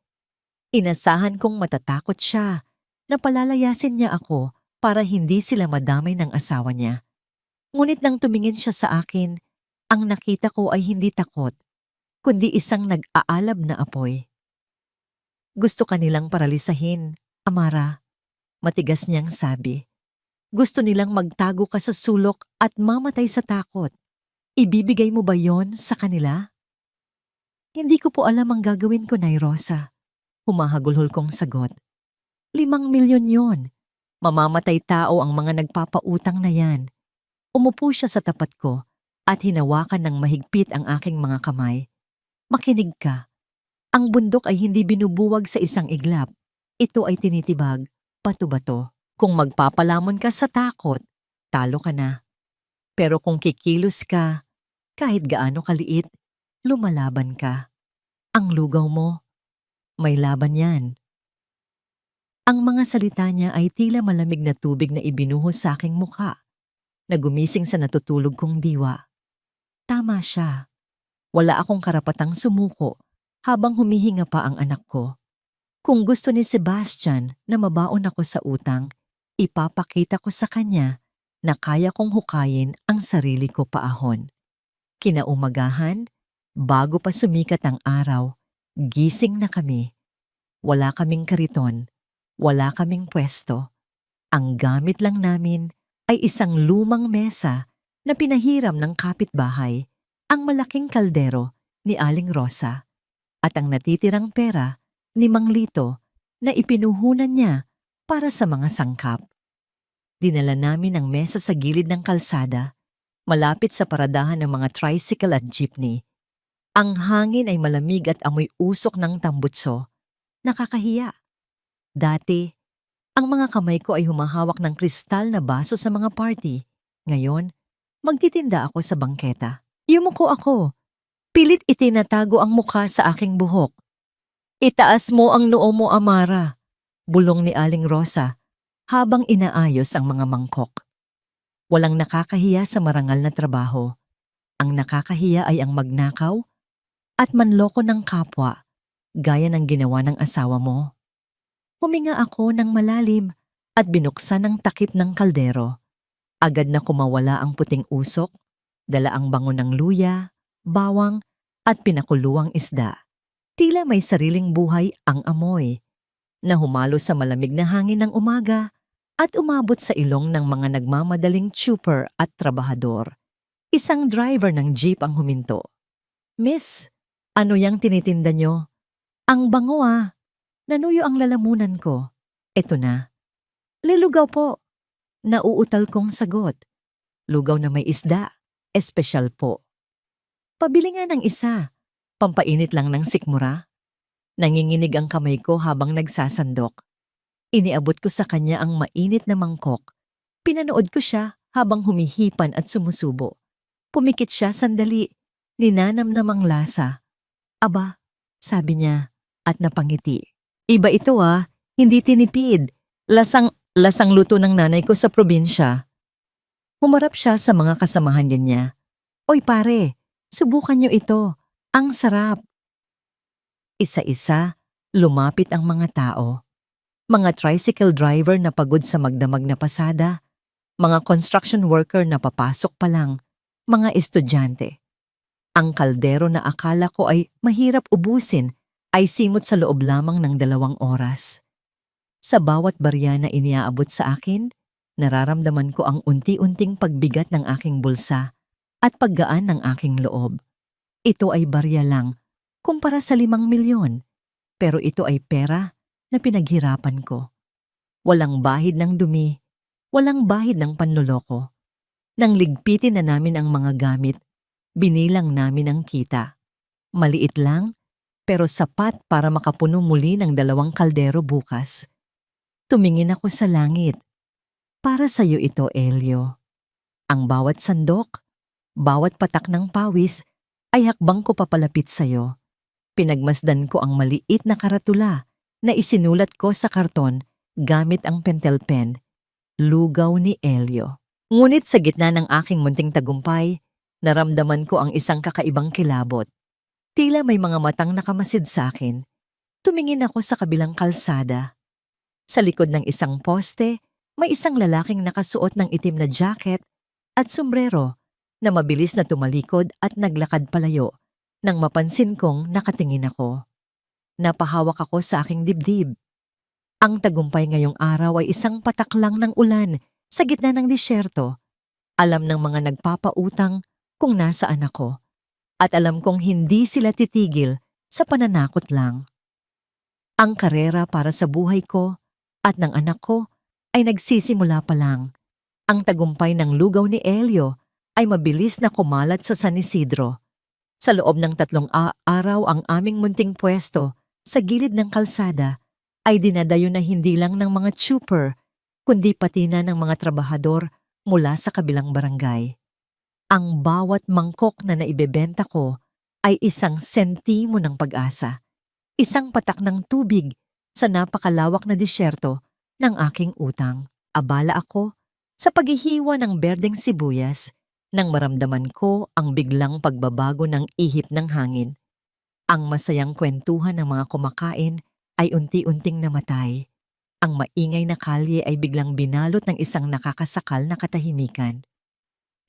Inasahan kong matatakot siya na palalayasin niya ako para hindi sila madamay ng asawa niya. Ngunit nang tumingin siya sa akin, ang nakita ko ay hindi takot, kundi isang nag-aalab na apoy. Gusto ka nilang paralisahin, Amara. Matigas niyang sabi. Gusto nilang magtago ka sa sulok at mamatay sa takot. Ibibigay mo ba yon sa kanila? Hindi ko po alam ang gagawin ko, Nay Rosa. Humahagulhol kong sagot. 5 milyon yon. Mamamatay tao ang mga nagpapautang na yan. Umupo siya sa tapat ko at hinawakan ng mahigpit ang aking mga kamay. Makinig ka. Ang bundok ay hindi binubuwag sa isang iglap. Ito ay tinitibag, bato-bato. Kung magpapalamon ka sa takot, talo ka na. Pero kung kikilos ka, kahit gaano kaliit, lumalaban ka. Ang lugaw mo, may laban yan. Ang mga salita niya ay tila malamig na tubig na ibinuhos sa aking mukha, na gumising sa natutulog kong diwa. Tama siya. Wala akong karapatang sumuko habang humihinga pa ang anak ko. Kung gusto ni Sebastian na mabaon ako sa utang, ipapakita ko sa kanya na kaya kong hukayin ang sarili ko paahon. Kinaumagahan, bago pa sumikat ang araw, gising na kami. Wala kaming kariton, wala kaming pwesto. Ang gamit lang namin ay isang lumang mesa na pinahiram ng kapitbahay, ang malaking kaldero ni Aling Rosa, at ang natitirang pera ni Mang Lito na ipinuhunan niya para sa mga sangkap. Dinala namin ang mesa sa gilid ng kalsada, malapit sa paradahan ng mga tricycle at jeepney. Ang hangin ay malamig at amoy usok ng tambutso. Nakakahiya. Dati, ang mga kamay ko ay humahawak ng kristal na baso sa mga party. Ngayon, magtitinda ako sa bangketa. Yumuko ako. Pilit itinatago ang mukha sa aking buhok. Itaas mo ang noo mo, Amara, bulong ni Aling Rosa habang inaayos ang mga mangkok. Walang nakakahiya sa marangal na trabaho. Ang nakakahiya ay ang magnakaw at manloko ng kapwa, gaya ng ginawa ng asawa mo. Huminga ako ng malalim at binuksan ang takip ng kaldero. Agad na kumawala ang puting usok, dala ang bango ng luya, bawang at pinakuluang isda. Tila may sariling buhay ang amoy, na humalo sa malamig na hangin ng umaga at umabot sa ilong ng mga nagmamadaling tsuper at trabahador. Isang driver ng jeep ang huminto. Miss, ano yang tinitinda nyo? Ang bango ah. Nanuyo ang lalamunan ko. Eto na. Lilugaw po. Nauutal kong sagot. Lugaw na may isda. Espesyal po. Pabili nga ng isa. Pampainit lang ng sikmura. Nanginginig ang kamay ko habang nagsasandok. Iniabot ko sa kanya ang mainit na mangkok. Pinanood ko siya habang humihipan at sumusubo. Pumikit siya sandali. Ninanamnamang lasa. Aba, sabi niya at napangiti. Iba ito ah, hindi tinipid. Lasang luto ng nanay ko sa probinsya. Humarap siya sa mga kasamahan niya. Oy pare, subukan niyo ito. Ang sarap. Isa-isa, lumapit ang mga tao. Mga tricycle driver na pagod sa magdamag na pasada, mga construction worker na papasok pa lang, mga estudyante. Ang kaldero na akala ko ay mahirap ubusin ay simot sa loob lamang ng 2 oras. Sa bawat barya na iniaabot sa akin, nararamdaman ko ang unti-unting pagbigat ng aking bulsa at paggaan ng aking loob. Ito ay barya lang, kumpara sa 5 milyon, pero ito ay pera na pinaghirapan ko. Walang bahid ng dumi, walang bahid ng panloloko. Nang ligpitin na namin ang mga gamit, binilang namin ang kita. Maliit lang, pero sapat para makapuno muli ng 2 kaldero bukas. Tumingin ako sa langit. Para sa'yo ito, Elio. Ang bawat sandok, bawat patak ng pawis, ay hakbang ko papalapit sa'yo. Pinagmasdan ko ang maliit na karatula na isinulat ko sa karton gamit ang pentel pen. Lugaw ni Elio. Ngunit sa gitna ng aking munting tagumpay, naramdaman ko ang isang kakaibang kilabot. Tila may mga matang nakamasid sa akin. Tumingin ako sa kabilang kalsada. Sa likod ng isang poste, may isang lalaking nakasuot ng itim na jacket at sombrero na mabilis na tumalikod at naglakad palayo nang mapansin kong nakatingin ako. Napahawak ako sa aking dibdib. Ang tagumpay ngayong araw ay isang patak lang ng ulan sa gitna ng disyerto. Alam ng mga nagpapautang kung nasaan ako. At alam kong hindi sila titigil sa pananakot lang. Ang karera para sa buhay ko at ng anak ko ay nagsisimula pa lang. Ang tagumpay ng lugaw ni Elio ay mabilis na kumalat sa San Isidro. Sa loob ng 3 araw ang aming munting pwesto sa gilid ng kalsada ay dinadayo na hindi lang ng mga trooper, kundi pati na ng mga trabahador mula sa kabilang barangay. Ang bawat mangkok na naibebenta ko ay isang sentimo ng pag-asa, isang patak ng tubig sa napakalawak na disyerto ng aking utang. Abala ako sa paghihiwa ng berdeng sibuyas nang maramdaman ko ang biglang pagbabago ng ihip ng hangin. Ang masayang kwentuhan ng mga kumakain ay unti-unting namatay. Ang maingay na kalye ay biglang binalot ng isang nakakasakal na katahimikan.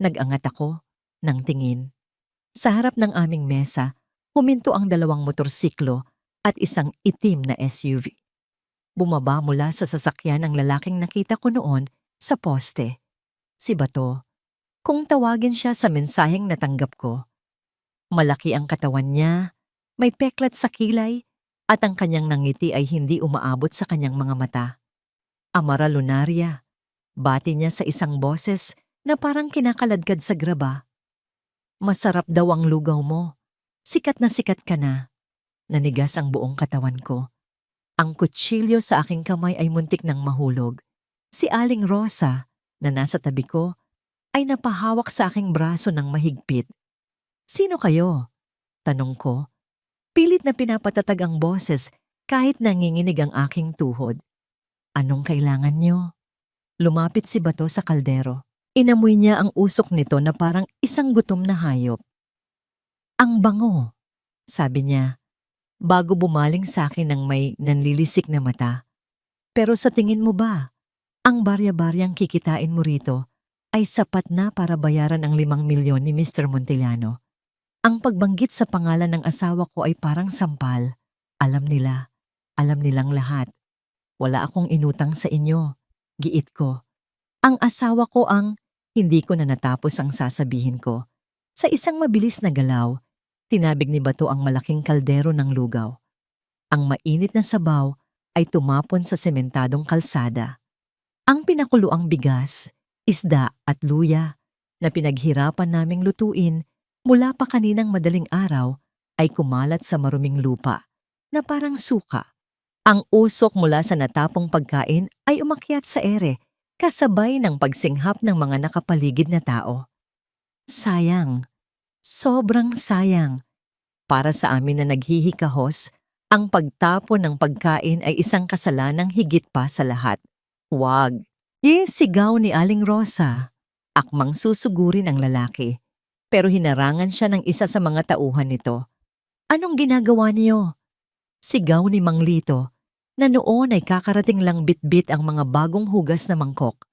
Nag-angat ako ng tingin. Sa harap ng aming mesa, huminto ang 2 motorsiklo at isang itim na SUV. Bumaba mula sa sasakyan ang lalaking nakita ko noon sa poste. Si Bato. Kung tawagin siya sa mensaheng natanggap ko. Malaki ang katawan niya, may peklat sa kilay, at ang kanyang nangiti ay hindi umaabot sa kanyang mga mata. Amara lunaria, bati niya sa isang boses na parang kinakaladkad sa graba. Masarap daw ang lugaw mo. Sikat na sikat ka na. Nanigas ang buong katawan ko. Ang kutsilyo sa aking kamay ay muntik nang mahulog. Si Aling Rosa, na nasa tabi ko, ay napahawak sa aking braso ng mahigpit. Sino kayo? Tanong ko. Pilit na pinapatatag ang boses kahit nanginginig ang aking tuhod. Anong kailangan niyo? Lumapit si Bato sa kaldero. Inamoy niya ang usok nito na parang isang gutom na hayop. Ang bango, sabi niya, bago bumaling sa akin ng may nanlilisik na mata. Pero sa tingin mo ba, ang barya-baryang kikitain mo rito ay sapat na para bayaran ang 5 milyon ni Mr. Montellano? Ang pagbanggit sa pangalan ng asawa ko ay parang sampal. Alam nilang lahat. Wala akong inutang sa inyo, giit ko. Ang asawa ko ang, hindi ko na natapos ang sasabihin ko. Sa isang mabilis na galaw, tinabig ni Bato ang malaking kaldero ng lugaw. Ang mainit na sabaw ay tumapon sa sementadong kalsada. Ang pinakuluang bigas, isda at luya na pinaghirapan naming lutuin mula pa kaninang madaling araw ay kumalat sa maruming lupa na parang suka. Ang usok mula sa natapong pagkain ay umakyat sa ere kasabay ng pagsinghap ng mga nakapaligid na tao. Sayang, sobrang sayang. Para sa amin na naghihikahos, ang pagtapon ng pagkain ay isang kasalanang higit pa sa lahat. Huwag. Sigaw ni Aling Rosa. Akmang susugurin ang lalaki. Pero hinarangan siya ng isa sa mga tauhan nito. Anong ginagawa niyo? Sigaw ni Mang Lito, na noon ay kakarating lang bit-bit ang mga bagong hugas na mangkok.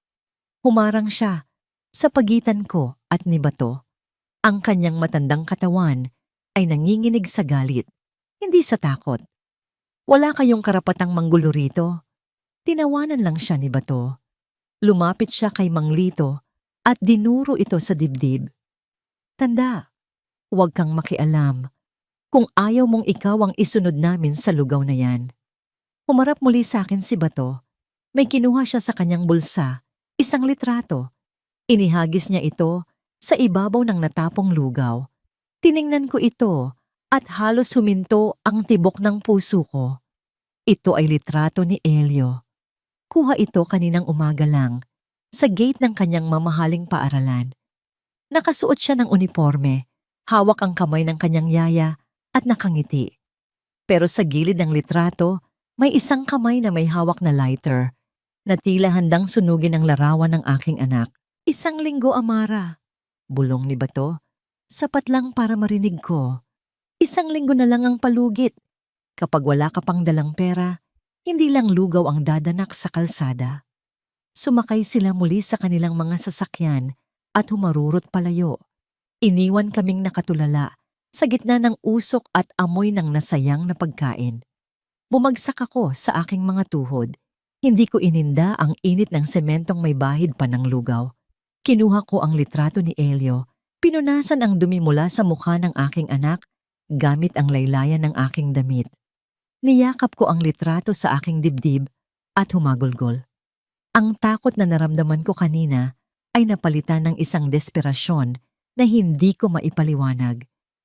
Humarang siya sa pagitan ko at ni Bato. Ang kanyang matandang katawan ay nanginginig sa galit, hindi sa takot. Wala kayong karapatang manggulo rito. Tinawanan lang siya ni Bato. Lumapit siya kay Mang Lito at dinuro ito sa dibdib. Tanda, huwag kang makialam kung ayaw mong ikaw ang isunod namin sa lugaw na yan. Humarap muli sa akin si Bato. May kinuha siya sa kanyang bulsa, isang litrato. Inihagis niya ito sa ibabaw ng natapong lugaw. Tiningnan ko ito at halos huminto ang tibok ng puso ko. Ito ay litrato ni Elio. Kuha ito kaninang umaga lang sa gate ng kanyang mamahaling paaralan. Nakasuot siya ng uniforme, hawak ang kamay ng kanyang yaya at nakangiti. Pero sa gilid ng litrato, may isang kamay na may hawak na lighter na tila handang sunugin ang larawan ng aking anak. 1 linggo, Amara. Bulong ni Bato. Sapat lang para marinig ko. 1 linggo na lang ang palugit. Kapag wala ka pang dalang pera, hindi lang lugaw ang dadanak sa kalsada. Sumakay sila muli sa kanilang mga sasakyan at humarurot palayo. Iniwan kaming nakatulala sa gitna ng usok at amoy ng nasayang na pagkain. Bumagsak ako sa aking mga tuhod. Hindi ko ininda ang init ng sementong may bahid pa ng lugaw. Kinuha ko ang litrato ni Elio. Pinunasan ang dumi mula sa mukha ng aking anak gamit ang laylayan ng aking damit. Niyakap ko ang litrato sa aking dibdib at humagulgol. Ang takot na naramdaman ko kanina ay napalitan ng isang desperasyon na hindi ko maipaliwanag.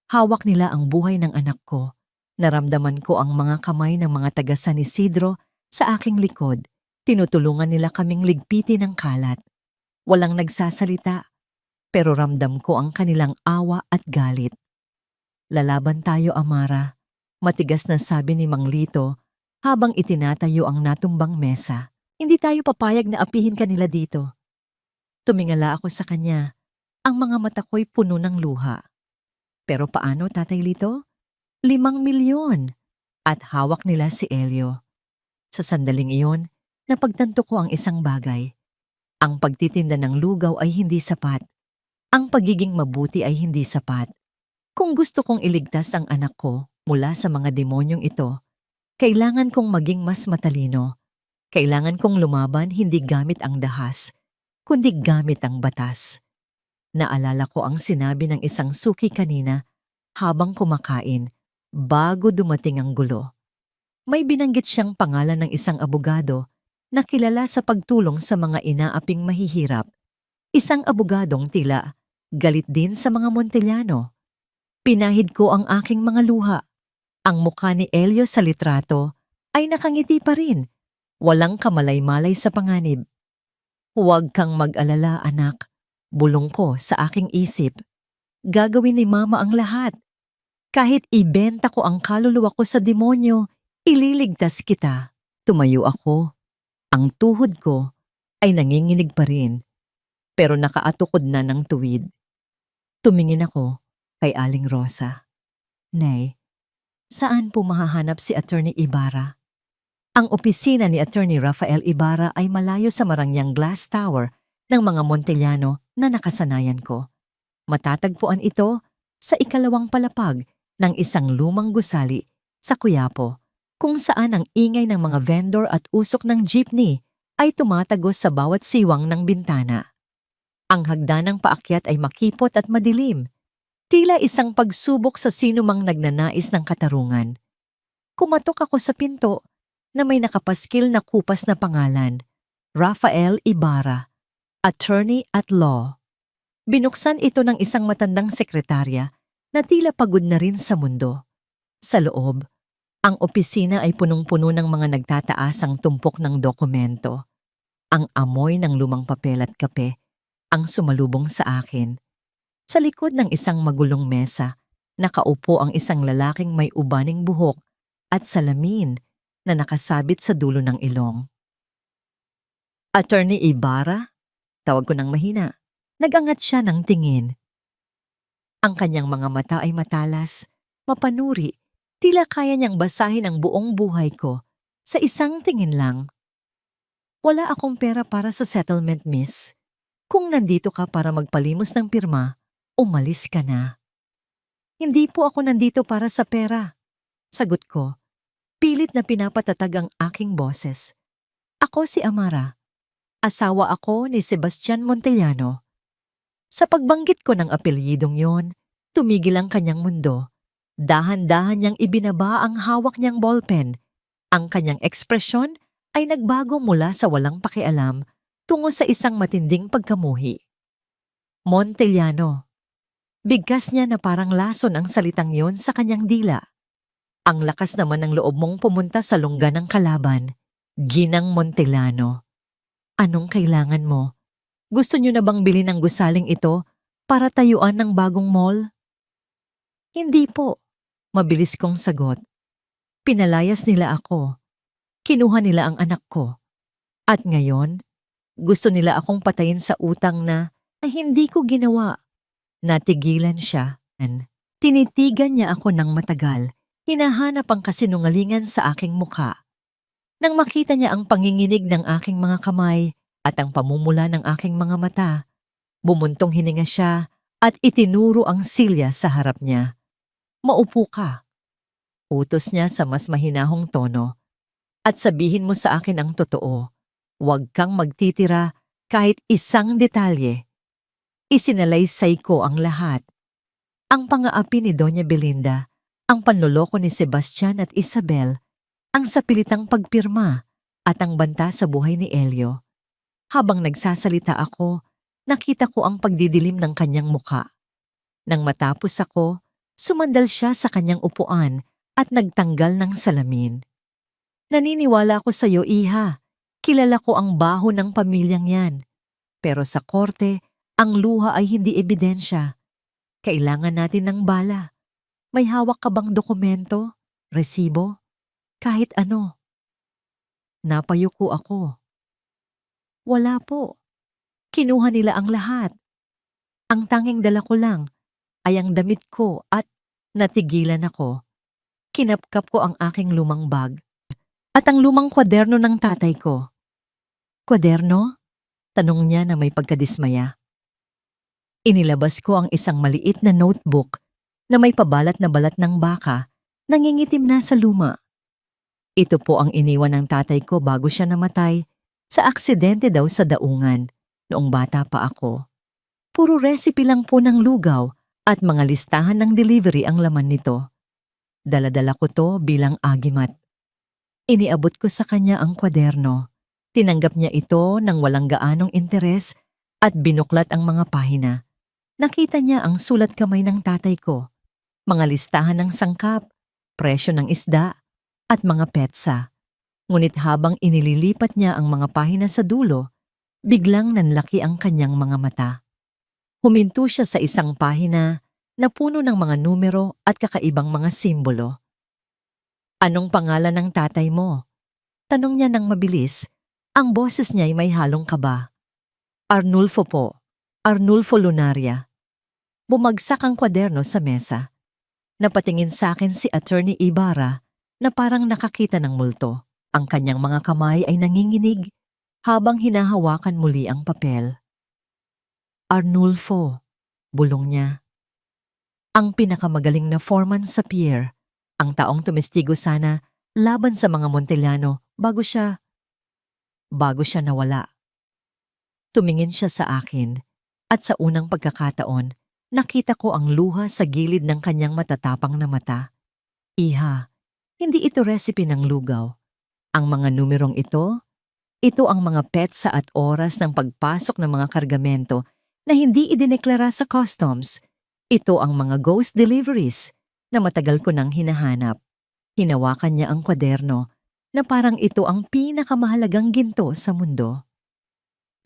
Hawak nila ang buhay ng anak ko. Naramdaman ko ang mga kamay ng mga taga San Isidro sa aking likod. Tinutulungan nila kaming ligpitin ng kalat. Walang nagsasalita, pero ramdam ko ang kanilang awa at galit. Lalaban tayo, Amara, matigas na sabi ni Mang Lito habang itinatayo ang natumbang mesa. Hindi tayo papayag na apihin kanila dito. Tumingala ako sa kanya. Ang mga mata ko'y puno ng luha. Pero paano, Tatay Lito? 5 milyon. At hawak nila si Elio. Sa sandaling iyon, napagtanto ko ang isang bagay. Ang pagtitinda ng lugaw ay hindi sapat. Ang pagiging mabuti ay hindi sapat. Kung gusto kong iligtas ang anak ko mula sa mga demonyong ito, kailangan kong maging mas matalino. Kailangan kong lumaban hindi gamit ang dahas, kundi gamit ang batas. Naalala ko ang sinabi ng isang suki kanina habang kumakain bago dumating ang gulo. May binanggit siyang pangalan ng isang abogado na kilala sa pagtulong sa mga inaaping mahihirap. Isang abogadong tila galit din sa mga Montellano. Pinahid ko ang aking mga luha. Ang mukha ni Elio sa litrato ay nakangiti pa rin. Walang kamalay-malay sa panganib. Huwag kang mag-alala, anak. Bulong ko sa aking isip. Gagawin ni Mama ang lahat. Kahit ibenta ko ang kaluluwa ko sa demonyo, ililigtas kita. Tumayo ako. Ang tuhod ko ay nanginginig pa rin, pero nakaatukod na ng tuwid. Tumingin ako kay Aling Rosa. Nay, saan po mahahanap si Attorney Ibarra? Ang opisina ni Attorney Rafael Ibarra ay malayo sa marangyang glass tower ng mga Montellano na nakasanayan ko. Matatagpuan ito sa ikalawang palapag ng isang lumang gusali sa Quiapo, kung saan ang ingay ng mga vendor at usok ng jeepney ay tumatagos sa bawat siwang ng bintana. Ang hagdanang paakyat ay makipot at madilim, tila isang pagsubok sa sinumang nagnanais ng katarungan. Kumatok ako sa pinto na may nakapaskil na kupas na pangalan, Rafael Ibarra, Attorney at Law. Binuksan ito ng isang matandang sekretarya na tila pagod na rin sa mundo. Sa loob, ang opisina ay punong-puno ng mga nagtataasang tumpok ng dokumento. Ang amoy ng lumang papel at kape ang sumalubong sa akin. Sa likod ng isang magulong mesa, nakaupo ang isang lalaking may ubaning buhok at salamin na nakasabit sa dulo ng ilong. Attorney Ibarra? Tawag ko ng mahina. Nagangat siya ng tingin. Ang kanyang mga mata ay matalas, mapanuri, tila kaya niyang basahin ang buong buhay ko sa isang tingin lang. Wala akong pera para sa settlement, miss. Kung nandito ka para magpalimos ng pirma, umalis ka na. Hindi po ako nandito para sa pera. Sagot ko. Pilit na pinapatatag ang aking boses. Ako si Amara. Asawa ako ni Sebastian Montellano. Sa pagbanggit ko ng apelyidong yon, tumigil ang kanyang mundo. Dahan-dahan niyang ibinaba ang hawak niyang ballpen. Ang kanyang ekspresyon ay nagbago mula sa walang pakialam tungo sa isang matinding pagkamuhi. Montellano. Bigkas niya na parang lason ang salitang yon sa kanyang dila. Ang lakas naman ng loob mong pumunta sa lungga ng kalaban, Ginang Montellano. Anong kailangan mo? Gusto niyo na bang bilhin ang gusaling ito para tayuan ng bagong mall? Hindi po. Mabilis kong sagot. Pinalayas nila ako. Kinuha nila ang anak ko. At ngayon, gusto nila akong patayin sa utang na hindi ko ginawa. Natigilan siya. Tinitigan niya ako ng matagal. Hinahanap ang kasinungalingan sa aking mukha. Nang makita niya ang panginginig ng aking mga kamay at ang pamumula ng aking mga mata, bumuntong hininga siya at itinuro ang silya sa harap niya. Maupo ka. Utos niya sa mas mahinahong tono. At sabihin mo sa akin ang totoo. Huwag kang magtitira kahit isang detalye. Isinalaysay ko ang lahat. Ang pang-aapi ni Doña Belinda, ang panloloko ni Sebastian at Isabel, ang sapilitang pagpirma at ang banta sa buhay ni Elio. Habang nagsasalita ako, nakita ko ang pagdidilim ng kanyang mukha. Nang matapos ako, Sumandal siya sa kanyang upuan at nagtanggal ng salamin. Naniniwala ako sa iyo, iha. Kilala ko ang baho ng pamilyang yan. Pero sa korte, ang luha ay hindi ebidensya. Kailangan natin ng bala. May hawak ka bang dokumento, resibo, kahit ano? Napayuko ako. Wala po. Kinuha nila ang lahat. Ang tanging dala ko lang ay ang damit ko at natigilan ako. Kinapkap ko ang aking lumang bag at ang lumang kwaderno ng tatay ko. Kwaderno? Tanong niya na may pagkadismaya. Inilabas ko ang isang maliit na notebook na may pabalat na balat ng baka, nangingitim na sa luma. Ito po ang iniwan ng tatay ko bago siya namatay sa aksidente daw sa daungan noong bata pa ako. Puro recipe lang po ng lugaw at mga listahan ng delivery ang laman nito. Dala-dala ko to bilang agimat. Iniabot ko sa kanya ang kwaderno. Tinanggap niya ito ng walang gaanong interes at binuklat ang mga pahina. Nakita niya ang sulat kamay ng tatay ko, mga listahan ng sangkap, presyo ng isda, at mga petsa. Ngunit habang inililipat niya ang mga pahina sa dulo, biglang nanlaki ang kanyang mga mata. Huminto siya sa isang pahina na puno ng mga numero at kakaibang mga simbolo. Anong pangalan ng tatay mo? Tanong niya ng mabilis. Ang boses niya ay may halong kaba. Arnulfo po. Arnulfo Lunaria. Bumagsak ang kwaderno sa mesa. Napatingin sa akin si Attorney Ibarra na parang nakakita ng multo. Ang kanyang mga kamay ay nanginginig habang hinahawakan muli ang papel. Arnulfo, bulong niya. Ang pinakamagaling na foreman sa pier, ang taong tumestigo sana laban sa mga Montellano bago siya nawala. Tumingin siya sa akin at sa unang pagkakataon, nakita ko ang luha sa gilid ng kanyang matatapang na mata. Iha, hindi ito recipe ng lugaw. Ang mga numerong ito ang mga petsa at oras ng pagpasok ng mga kargamento na hindi idineklara sa customs. Ito ang mga ghost deliveries na matagal ko nang hinahanap. Hinawakan niya ang kwaderno na parang ito ang pinakamahalagang ginto sa mundo.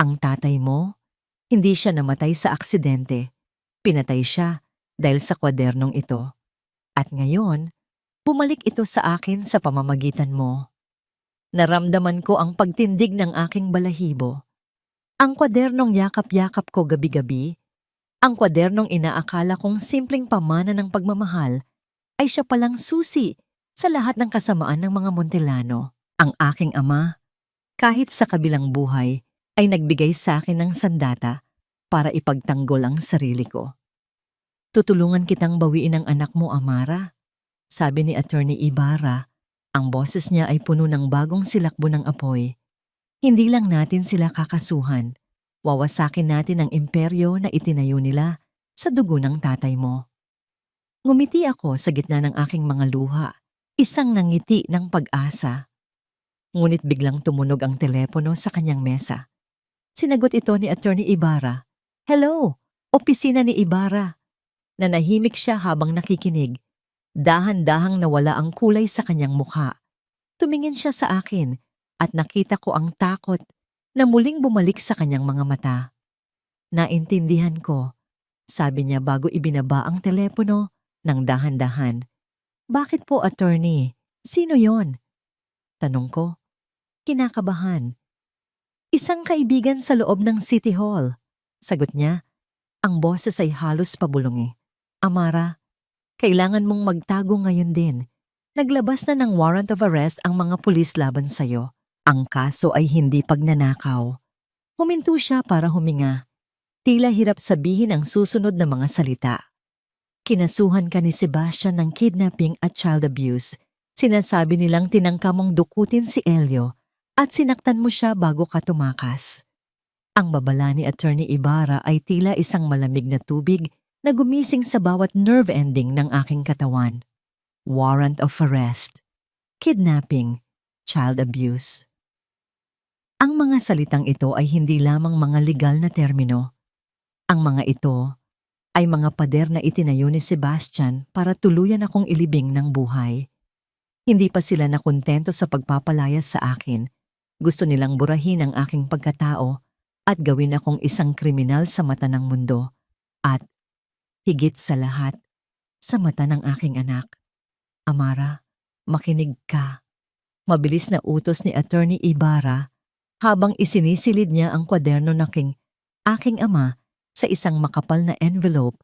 Ang tatay mo, hindi siya namatay sa aksidente. Pinatay siya dahil sa kwadernong ito. At ngayon, bumalik ito sa akin sa pamamagitan mo. Naramdaman ko ang pagtindig ng aking balahibo. Ang kwadernong yakap-yakap ko gabi-gabi, ang kwadernong inaakala kong simpleng pamana ng pagmamahal, ay siya palang susi sa lahat ng kasamaan ng mga Montellano. Ang aking ama, kahit sa kabilang buhay, ay nagbigay sa akin ng sandata para ipagtanggol ang sarili ko. Tutulungan kitang bawiin ang anak mo, Amara, sabi ni Attorney Ibarra. Ang boses niya ay puno ng bagong silakbo ng apoy. Hindi lang natin sila kakasuhan, wawasakin natin ang imperyo na itinayo nila sa dugo ng tatay mo. Ngumiti ako sa gitna ng aking mga luha, isang nangiti ng pag-asa. Ngunit biglang tumunog ang telepono sa kanyang mesa. Sinagot ito ni Attorney Ibarra. Hello, opisina ni Ibarra. Nanahimik siya habang nakikinig. Dahan-dahang nawala ang kulay sa kanyang mukha. Tumingin siya sa akin at nakita ko ang takot na muling bumalik sa kanyang mga mata. Naintindihan ko, sabi niya bago ibinaba ang telepono ng dahan-dahan. Bakit po, attorney? Sino yon? Tanong ko. Kinakabahan. Isang kaibigan sa loob ng City Hall. Sagot niya. Ang boses ay halos pabulong. Amara, kailangan mong magtago ngayon din. Naglabas na ng warrant of arrest ang mga pulis laban sa'yo. Ang kaso ay hindi pagnanakaw. Huminto siya para huminga. Tila hirap sabihin ang susunod na mga salita. Kinasuhan ka ni Sebastian ng kidnapping at child abuse. Sinasabi nilang tinangka mong dukutin si Elio at sinaktan mo siya bago ka tumakas. Ang babala ni Attorney Ibarra ay tila isang malamig na tubig na gumising sa bawat nerve ending ng aking katawan. Warrant of arrest, kidnapping, child abuse. Ang mga salitang ito ay hindi lamang mga legal na termino. Ang mga ito ay mga pader na itinayo ni Sebastian para tuluyan akong ilibing ng buhay. Hindi pa sila nakontento sa pagpapalayas sa akin. Gusto nilang burahin ang aking pagkatao at gawin akong isang kriminal sa mata ng mundo. At higit sa lahat, sa mata ng aking anak. Amara, makinig ka. Mabilis na utos ni Attorney Ibarra habang isinisilid niya ang kwaderno ng aking ama sa isang makapal na envelope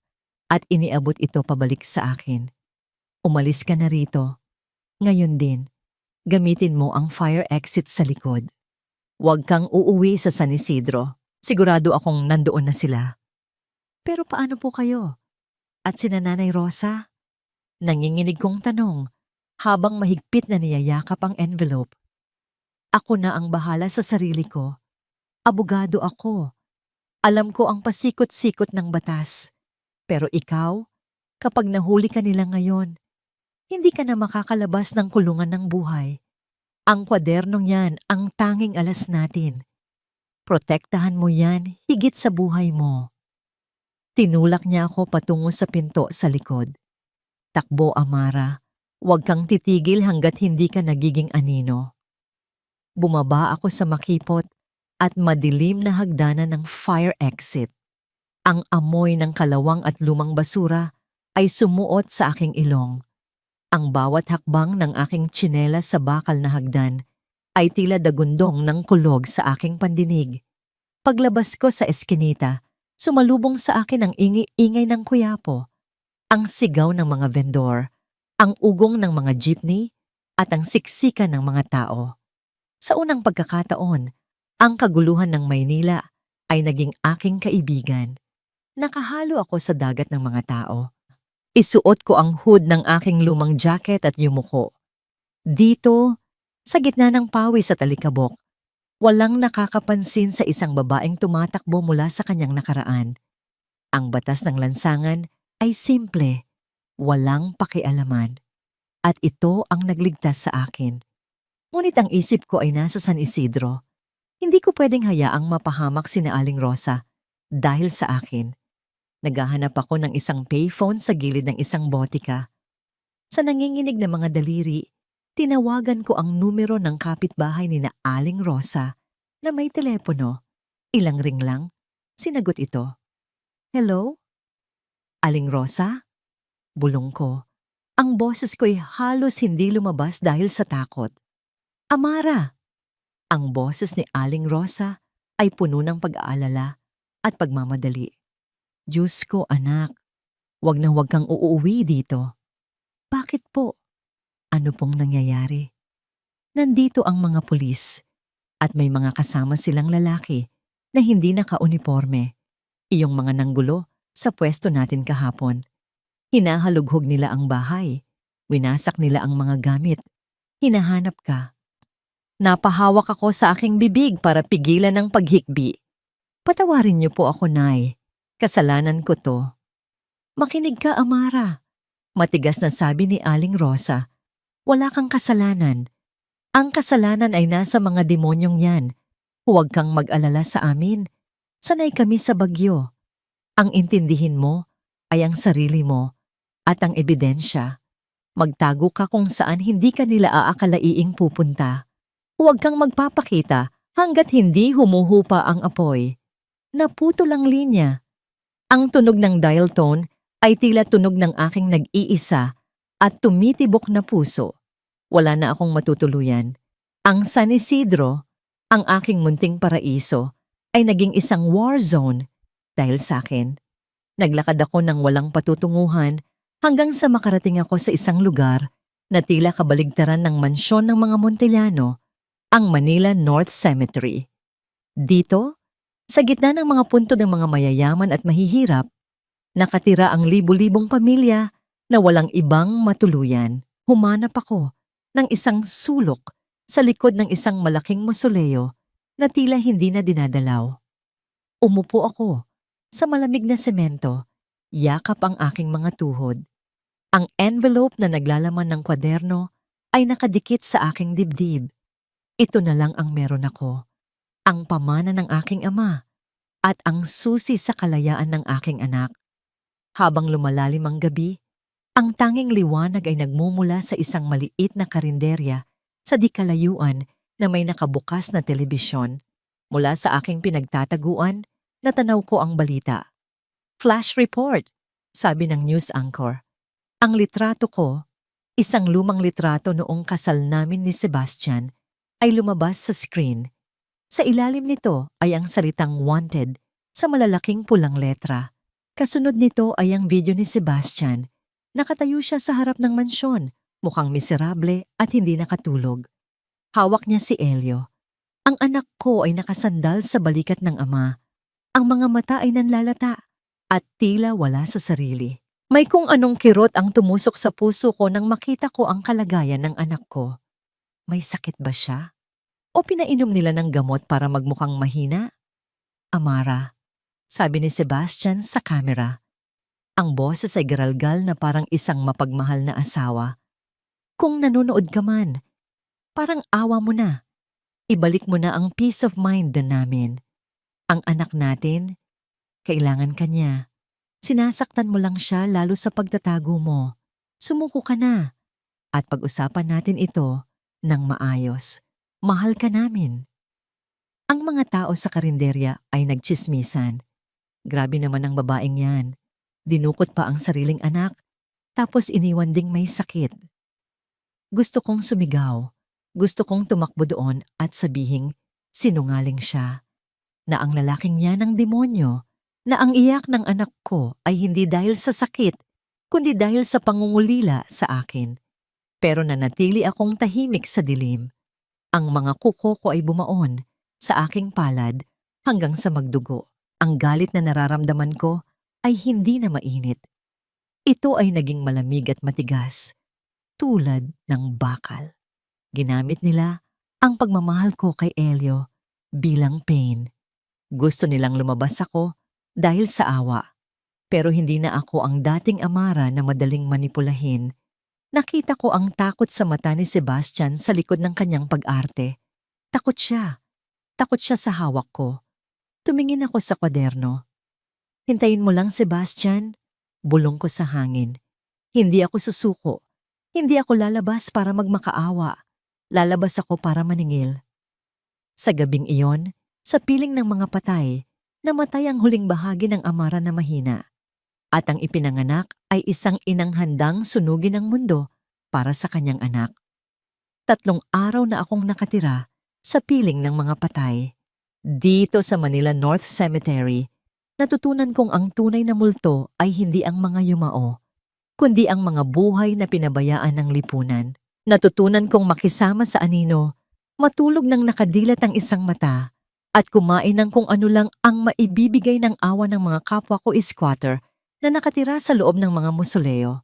at iniabot ito pabalik sa akin. Umalis ka na rito. Ngayon din, gamitin mo ang fire exit sa likod. Huwag kang uuwi sa San Isidro. Sigurado akong nandoon na sila. Pero paano po kayo? At sina Nanay Rosa? Nanginginig kong tanong habang mahigpit na niyayakap ang envelope. Ako na ang bahala sa sarili ko. Abogado ako. Alam ko ang pasikot-sikot ng batas. Pero ikaw, kapag nahuli ka nila ngayon, hindi ka na makakalabas ng kulungan ng buhay. Ang kwadernong yan ang tanging alas natin. Protektahan mo yan higit sa buhay mo. Tinulak niya ako patungo sa pinto sa likod. Takbo, Amara. Huwag kang titigil hanggat hindi ka nagiging anino. Bumaba ako sa makipot at madilim na hagdanan ng fire exit. Ang amoy ng kalawang at lumang basura ay sumuot sa aking ilong. Ang bawat hakbang ng aking tsinelas sa bakal na hagdan ay tila dagundong ng kulog sa aking pandinig. Paglabas ko sa eskinita, sumalubong sa akin ang ingay ng kuyapo, ang sigaw ng mga vendor, ang ugong ng mga jeepney, at ang siksikan ng mga tao. Sa unang pagkakataon, ang kaguluhan ng Maynila ay naging aking kaibigan. Nakahalo ako sa dagat ng mga tao. Isuot ko ang hood ng aking lumang jacket at yumuko. Dito, sa gitna ng pawis at alikabok, walang nakakapansin sa isang babaeng tumatakbo mula sa kanyang nakaraan. Ang batas ng lansangan ay simple, walang pakialaman. At ito ang nagligtas sa akin. Ngunit ang isip ko ay nasa San Isidro. Hindi ko pwedeng hayaang mapahamak sina Aling Rosa dahil sa akin. Naghahanap ako ng isang payphone sa gilid ng isang botika. Sa nanginginig na mga daliri, tinawagan ko ang numero ng kapitbahay ni na Aling Rosa na may telepono. Ilang ring lang, sinagot ito. Hello? Aling Rosa? Bulong ko. Ang boses ko'y halos hindi lumabas dahil sa takot. Amara! Ang boses ni Aling Rosa ay puno ng pag-aalala at pagmamadali. Diyos ko, anak, wag na wag kang uuwi dito. Bakit po? Ano pong nangyayari? Nandito ang mga pulis at may mga kasama silang lalaki na hindi naka-uniforme. Iyong mga nanggulo sa pwesto natin kahapon. Hinahalughog nila ang bahay. Winasak nila ang mga gamit. Hinahanap ka. Napahawak ako sa aking bibig para pigilan ang paghikbi. Patawarin niyo po ako, Nay. Kasalanan ko to. Makinig ka, Amara. Matigas na sabi ni Aling Rosa. Wala kang kasalanan. Ang kasalanan ay nasa mga demonyong yan. Huwag kang mag-alala sa amin. Sanay kami sa bagyo. Ang intindihin mo ay ang sarili mo at ang ebidensya. Magtago ka kung saan hindi ka nila aakalaiing pupunta. Huwag kang magpapakita hanggat hindi humuhupa ang apoy. Naputol ang linya. Ang tunog ng dial tone ay tila tunog ng aking nag-iisa at tumitibok na puso. Wala na akong matutuluyan. Ang San Isidro, ang aking munting paraiso, ay naging isang war zone dahil sa akin. Naglakad ako ng walang patutunguhan hanggang sa makarating ako sa isang lugar na tila kabaligtaran ng mansyon ng mga Montellano, ang Manila North Cemetery. Dito, sa gitna ng mga punto ng mga mayayaman at mahihirap, nakatira ang libu-libong pamilya na walang ibang matuluyan. Humanap ako ng isang sulok sa likod ng isang malaking mausoleo na tila hindi na dinadalaw. Umupo ako sa malamig na semento, yakap ang aking mga tuhod. Ang envelope na naglalaman ng kwaderno ay nakadikit sa aking dibdib. Ito na lang ang meron ako, ang pamana ng aking ama at ang susi sa kalayaan ng aking anak. Habang lumalalim ang gabi, ang tanging liwanag ay nagmumula sa isang maliit na karinderya sa di kalayuan na may nakabukas na telebisyon. Mula sa aking pinagtataguan, natanaw ko ang balita. Flash report, sabi ng news anchor. Ang litrato ko, isang lumang litrato noong kasal namin ni Sebastian, ay lumabas sa screen. Sa ilalim nito ay ang salitang wanted sa malalaking pulang letra. Kasunod nito ay ang video ni Sebastian. Nakatayo siya sa harap ng mansyon, mukhang miserable at hindi nakatulog. Hawak niya si Elio. Ang anak ko ay nakasandal sa balikat ng ama. Ang mga mata ay nanlalata at tila wala sa sarili. May kung anong kirot ang tumusok sa puso ko nang makita ko ang kalagayan ng anak ko. May sakit ba siya? O pinainom nila ng gamot para magmukhang mahina? Amara, sabi ni Sebastian sa kamera. Ang boses ay garalgal na parang isang mapagmahal na asawa. Kung nanonood ka man, parang awa mo na. Ibalik mo na ang peace of mind din namin. Ang anak natin, kailangan ka niya. Sinasaktan mo lang siya lalo sa pagtatago mo. Sumuko ka na. At pag-usapan natin ito ng maayos. Mahal ka namin. Ang mga tao sa karinderya ay nagtsismisan. Grabe naman ang babaeng yan. Dinukot pa ang sariling anak, tapos iniwan ding may sakit. Gusto kong sumigaw. Gusto kong tumakbo doon at sabihing sinungaling siya. Na ang lalaking yan ng demonyo. Na ang iyak ng anak ko ay hindi dahil sa sakit, kundi dahil sa pangungulila sa akin. Pero nanatili akong tahimik sa dilim. Ang mga kuko ko ay bumaon sa aking palad hanggang sa magdugo. Ang galit na nararamdaman ko ay hindi na mainit. Ito ay naging malamig at matigas, tulad ng bakal. Ginamit nila ang pagmamahal ko kay Elio bilang pain. Gusto nilang lumabas ako dahil sa awa. Pero hindi na ako ang dating Amara na madaling manipulahin. Nakita ko ang takot sa mata ni Sebastian sa likod ng kanyang pag-arte. Takot siya. Takot siya sa hawak ko. Tumingin ako sa kwaderno. Hintayin mo lang, Sebastian. Bulong ko sa hangin. Hindi ako susuko. Hindi ako lalabas para magmakaawa. Lalabas ako para maningil. Sa gabing iyon, sa piling ng mga patay, namatay ang huling bahagi ng Amara na mahina. At ang ipinanganak ay isang inang handang sunugin ang mundo para sa kanyang anak. 3 araw na akong nakatira sa piling ng mga patay. Dito sa Manila North Cemetery, natutunan kong ang tunay na multo ay hindi ang mga yumao, kundi ang mga buhay na pinabayaan ng lipunan. Natutunan kong makisama sa anino, matulog ng nakadilat ang isang mata, at kumain ng kung ano lang ang maibibigay ng awa ng mga kapwa ko squatter na nakatira sa loob ng mga musoleo.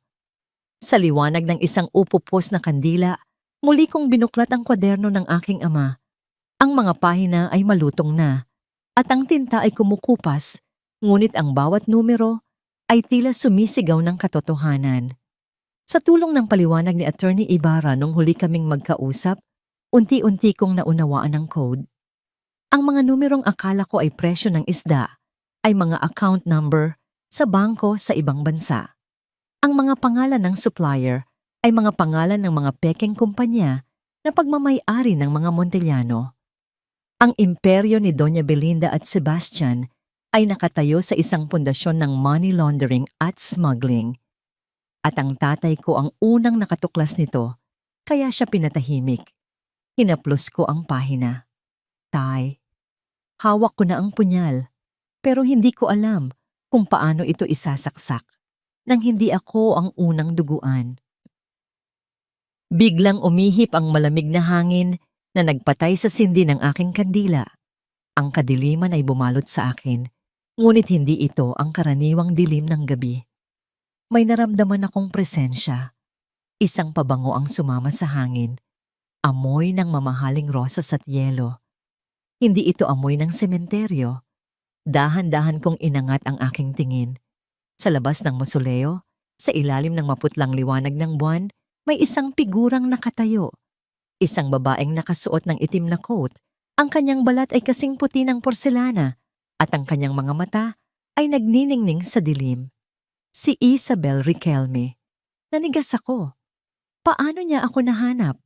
Sa liwanag ng isang upupos na kandila, muli kong binuklat ang kwaderno ng aking ama. Ang mga pahina ay malutong na, at ang tinta ay kumukupas, ngunit ang bawat numero ay tila sumisigaw ng katotohanan. Sa tulong ng paliwanag ni Attorney Ibarra nung huli kaming magkausap, unti-unti kong naunawaan ang code. Ang mga numerong akala ko ay presyo ng isda ay mga account number sa bangko sa ibang bansa. Ang mga pangalan ng supplier ay mga pangalan ng mga pekeng kumpanya na pagmamay-ari ng mga Montellano. Ang imperyo ni Doña Belinda at Sebastian ay nakatayo sa isang pundasyon ng money laundering at smuggling. At ang tatay ko ang unang nakatuklas nito, kaya siya pinatahimik. Hinaplos ko ang pahina. Tay, hawak ko na ang punyal, pero hindi ko alam kung paano ito isasaksak nang hindi ako ang unang duguan. Biglang umihip ang malamig na hangin na nagpatay sa sindi ng aking kandila. Ang kadiliman ay bumalot sa akin, ngunit hindi ito ang karaniwang dilim ng gabi. May naramdaman akong presensya. Isang pabango ang sumama sa hangin. Amoy ng mamahaling rosas at yelo. Hindi ito amoy ng sementeryo. Dahan-dahan kong inangat ang aking tingin. Sa labas ng mausoleo, sa ilalim ng maputlang liwanag ng buwan, may isang figurang nakatayo. Isang babaeng nakasuot ng itim na coat. Ang kanyang balat ay kasing puti ng porselana at ang kanyang mga mata ay nagniningning sa dilim. Si Isabel Riquelme. Nanigas ako. Paano niya ako nahanap?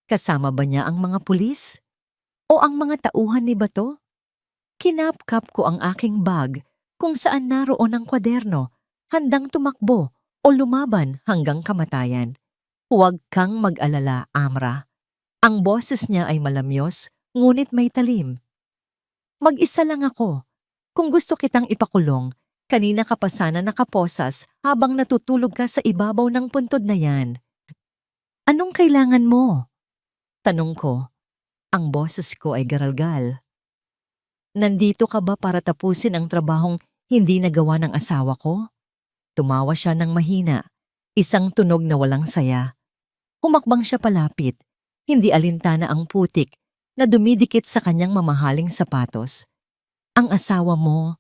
Kasama ba niya ang mga pulis? O ang mga tauhan ni Bato? Kinapkap ko ang aking bag kung saan naroon ang kwaderno, handang tumakbo o lumaban hanggang kamatayan. Huwag kang mag-alala, Amra. Ang boses niya ay malamyos, ngunit may talim. Mag-isa lang ako. Kung gusto kitang ipakulong, kanina ka pa sana nakaposas habang natutulog ka sa ibabaw ng puntod na yan. Anong kailangan mo? Tanong ko. Ang boses ko ay garalgal. Nandito ka ba para tapusin ang trabahong hindi nagawa ng asawa ko? Tumawa siya ng mahina, isang tunog na walang saya. Humakbang siya palapit, hindi alintana ang putik na dumidikit sa kanyang mamahaling sapatos. Ang asawa mo,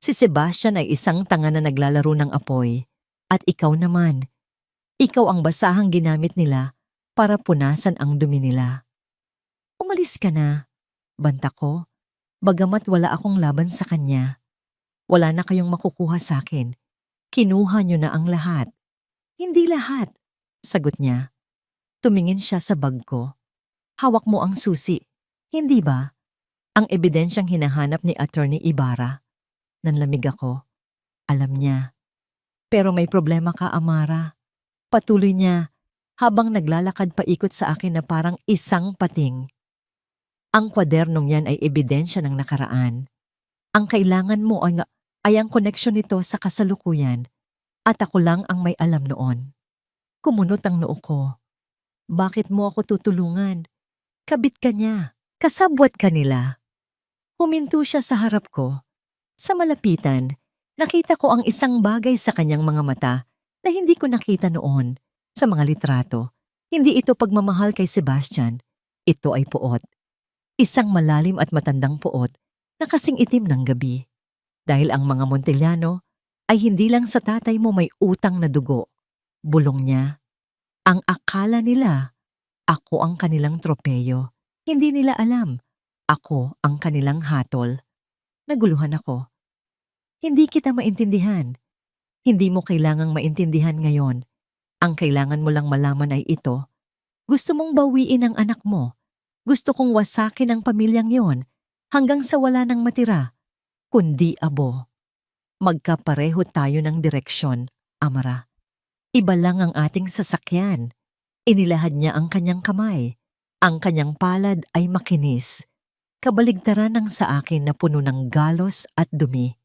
si Sebastian ay isang tanga na naglalaro ng apoy. At ikaw naman, ikaw ang basahang ginamit nila para punasan ang dumi nila. Umalis ka na, banta ko, bagamat wala akong laban sa kanya. Wala na kayong makukuha sa akin. Kinuha niyo na ang lahat. Hindi lahat, sagot niya. Tumingin siya sa bag ko. Hawak mo ang susi, hindi ba? Ang ebidensyang hinahanap ni Attorney Ibarra. Nanlamig ako. Alam niya. Pero may problema ka, Amara. Patuloy niya habang naglalakad paikot sa akin na parang isang pating. Ang kwadernong yan ay ebidensya ng nakaraan. Ang kailangan mo ay ang koneksyon nito sa kasalukuyan at ako lang ang may alam noon. Kumunot ang noo ko. Bakit mo ako tutulungan? Kabit ka niya. Kasabwat ka nila. Huminto siya sa harap ko. Sa malapitan, nakita ko ang isang bagay sa kanyang mga mata na hindi ko nakita noon sa mga litrato. Hindi ito pagmamahal kay Sebastian. Ito ay puot. Isang malalim at matandang puot na kasing itim ng gabi. Dahil ang mga Montellano ay hindi lang sa tatay mo may utang na dugo. Bulong niya. Ang akala nila, ako ang kanilang tropeyo. Hindi nila alam, ako ang kanilang hatol. Naguluhan ako. Hindi kita maintindihan. Hindi mo kailangang maintindihan ngayon. Ang kailangan mo lang malaman ay ito. Gusto mong bawiin ang anak mo. Gusto kong wasakin ang pamilyang yon hanggang sa wala nang matira. Kundi abo. Magkapareho tayo ng direksyon, Amara. Iba lang ang ating sasakyan. Inilahad niya ang kanyang kamay. Ang kanyang palad ay makinis. Kabaligtaran ng sa akin na puno ng galos at dumi.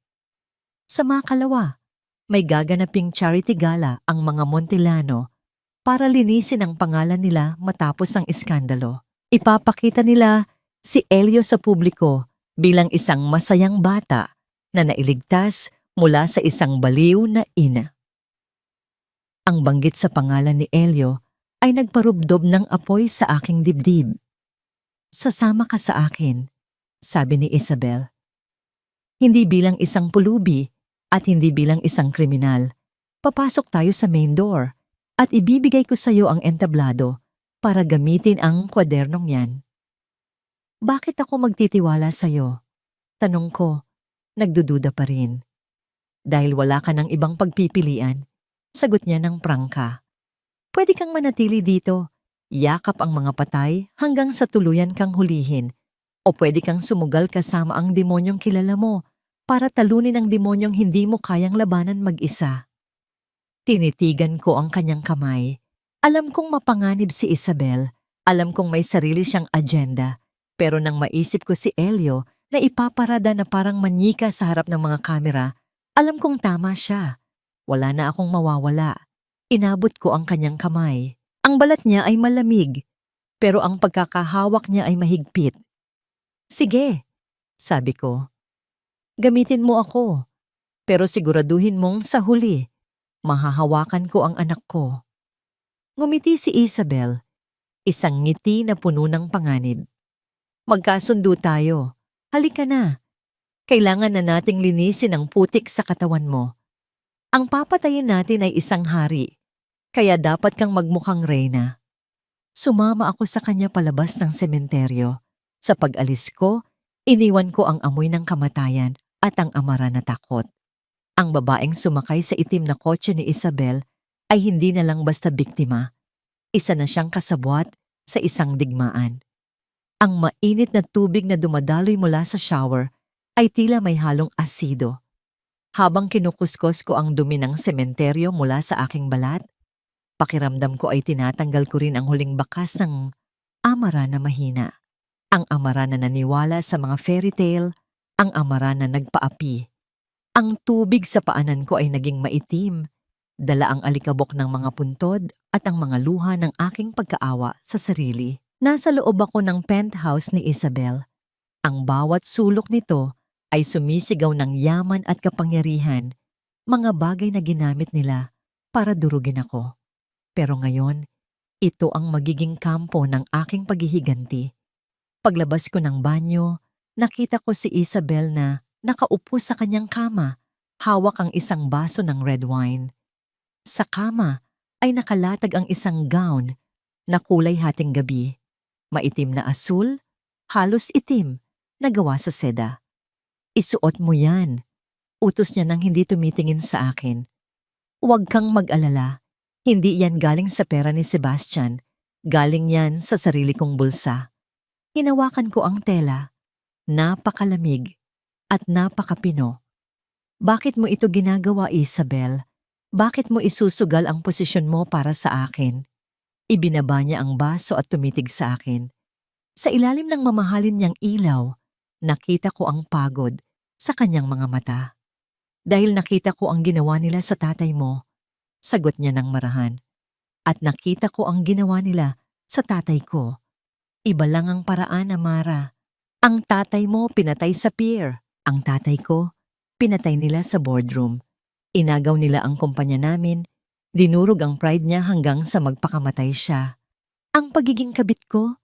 Sa makalawa, may gaganaping charity gala ang mga Montellano para linisin ang pangalan nila matapos ang iskandalo. Ipapakita nila si Elio sa publiko bilang isang masayang bata na nailigtas mula sa isang baliw na ina. Ang banggit sa pangalan ni Elio ay nagparubdob ng apoy sa aking dibdib. Sasama ka sa akin, sabi ni Isabel. Hindi bilang isang pulubi at hindi bilang isang kriminal. Papasok tayo sa main door at ibibigay ko sa iyo ang entablado para gamitin ang kwadernong yan. Bakit ako magtitiwala sa iyo? Tanong ko, nagdududa pa rin. Dahil wala ka ng ibang pagpipilian, sagot niya ng prangka. Pwede kang manatili dito, yakap ang mga patay hanggang sa tuluyan kang hulihin. O pwede kang sumugal kasama ang demonyong kilala mo para talunin ang demonyong hindi mo kayang labanan mag-isa. Tinitigan ko ang kanyang kamay. Alam kong mapanganib si Isabel. Alam kong may sarili siyang agenda. Pero nang maisip ko si Elio na ipaparada na parang manyika sa harap ng mga kamera, alam kong tama siya. Wala na akong mawawala. Inabot ko ang kanyang kamay. Ang balat niya ay malamig, pero ang pagkakahawak niya ay mahigpit. Sige, sabi ko. Gamitin mo ako, pero siguraduhin mong sa huli, mahahawakan ko ang anak ko. Ngumiti si Isabel, isang ngiti na puno ng panganib. Magkasundo tayo. Halika na. Kailangan na nating linisin ang putik sa katawan mo. Ang papatayin natin ay isang hari, kaya dapat kang magmukhang reyna. Sumama ako sa kanya palabas ng sementeryo. Sa pag-alis ko, iniwan ko ang amoy ng kamatayan at ang amara na takot. Ang babaeng sumakay sa itim na kotse ni Isabel ay hindi na lang basta biktima. Isa na siyang kasabwat sa isang digmaan. Ang mainit na tubig na dumadaloy mula sa shower ay tila may halong asido. Habang kinukuskos ko ang dumi ng sementeryo mula sa aking balat, pakiramdam ko ay tinatanggal ko rin ang huling bakas ng amara na mahina. Ang amara na naniwala sa mga fairy tale, ang amara na nagpaapi. Ang tubig sa paanan ko ay naging maitim, dala ang alikabok ng mga puntod at ang mga luha ng aking pagkaawa sa sarili. Nasa loob ako ng penthouse ni Isabel. Ang bawat sulok nito ay sumisigaw ng yaman at kapangyarihan, mga bagay na ginamit nila para durugin ako. Pero ngayon, ito ang magiging kampo ng aking paghihiganti. Paglabas ko ng banyo, nakita ko si Isabel na nakaupo sa kanyang kama, hawak ang isang baso ng red wine. Sa kama ay nakalatag ang isang gown na kulay hating gabi, maitim na asul, halos itim, na gawa sa seda. "Isuot mo yan," utos niya nang hindi tumitingin sa akin. "Huwag kang mag-alala, hindi yan galing sa pera ni Sebastian, galing yan sa sarili kong bulsa." Hinawakan ko ang tela, napakalamig at napakapino. "Bakit mo ito ginagawa, Isabel? Bakit mo isusugal ang posisyon mo para sa akin?" Ibinaba niya ang baso at tumitig sa akin. Sa ilalim ng mamahalin niyang ilaw, nakita ko ang pagod sa kanyang mga mata. "Dahil nakita ko ang ginawa nila sa tatay mo," sagot niya ng marahan. "At nakita ko ang ginawa nila sa tatay ko. Iba lang ang paraan, Amara. Ang tatay mo pinatay sa pier. Ang tatay ko, pinatay nila sa boardroom. Inagaw nila ang kumpanya namin, dinurog ang pride niya hanggang sa magpakamatay siya. Ang pagiging kabit ko,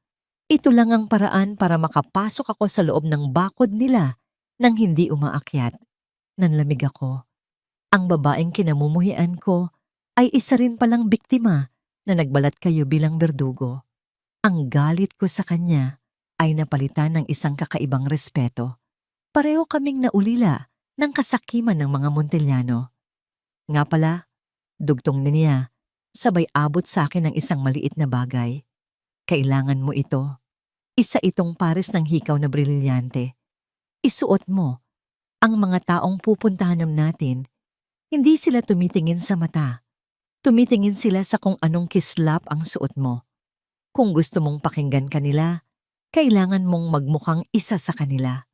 ito lang ang paraan para makapasok ako sa loob ng bakod nila nang hindi umaakyat." Nanlamig ako. Ang babaeng kinamumuhian ko ay isa rin palang biktima na nagbalat kayo bilang berdugo. Ang galit ko sa kanya ay napalitan ng isang kakaibang respeto. Pareho kaming naulila ng kasakiman ng mga Montellano. Nga pala, dugtong niya, sabay abot sa akin ng isang maliit na bagay. "Kailangan mo ito. Isa itong pares ng hikaw na brilyante. Isuot mo. Ang mga taong pupuntahan natin, hindi sila tumitingin sa mata. Tumitingin sila sa kung anong kislap ang suot mo. Kung gusto mong pakinggan kanila, kailangan mong magmukhang isa sa kanila."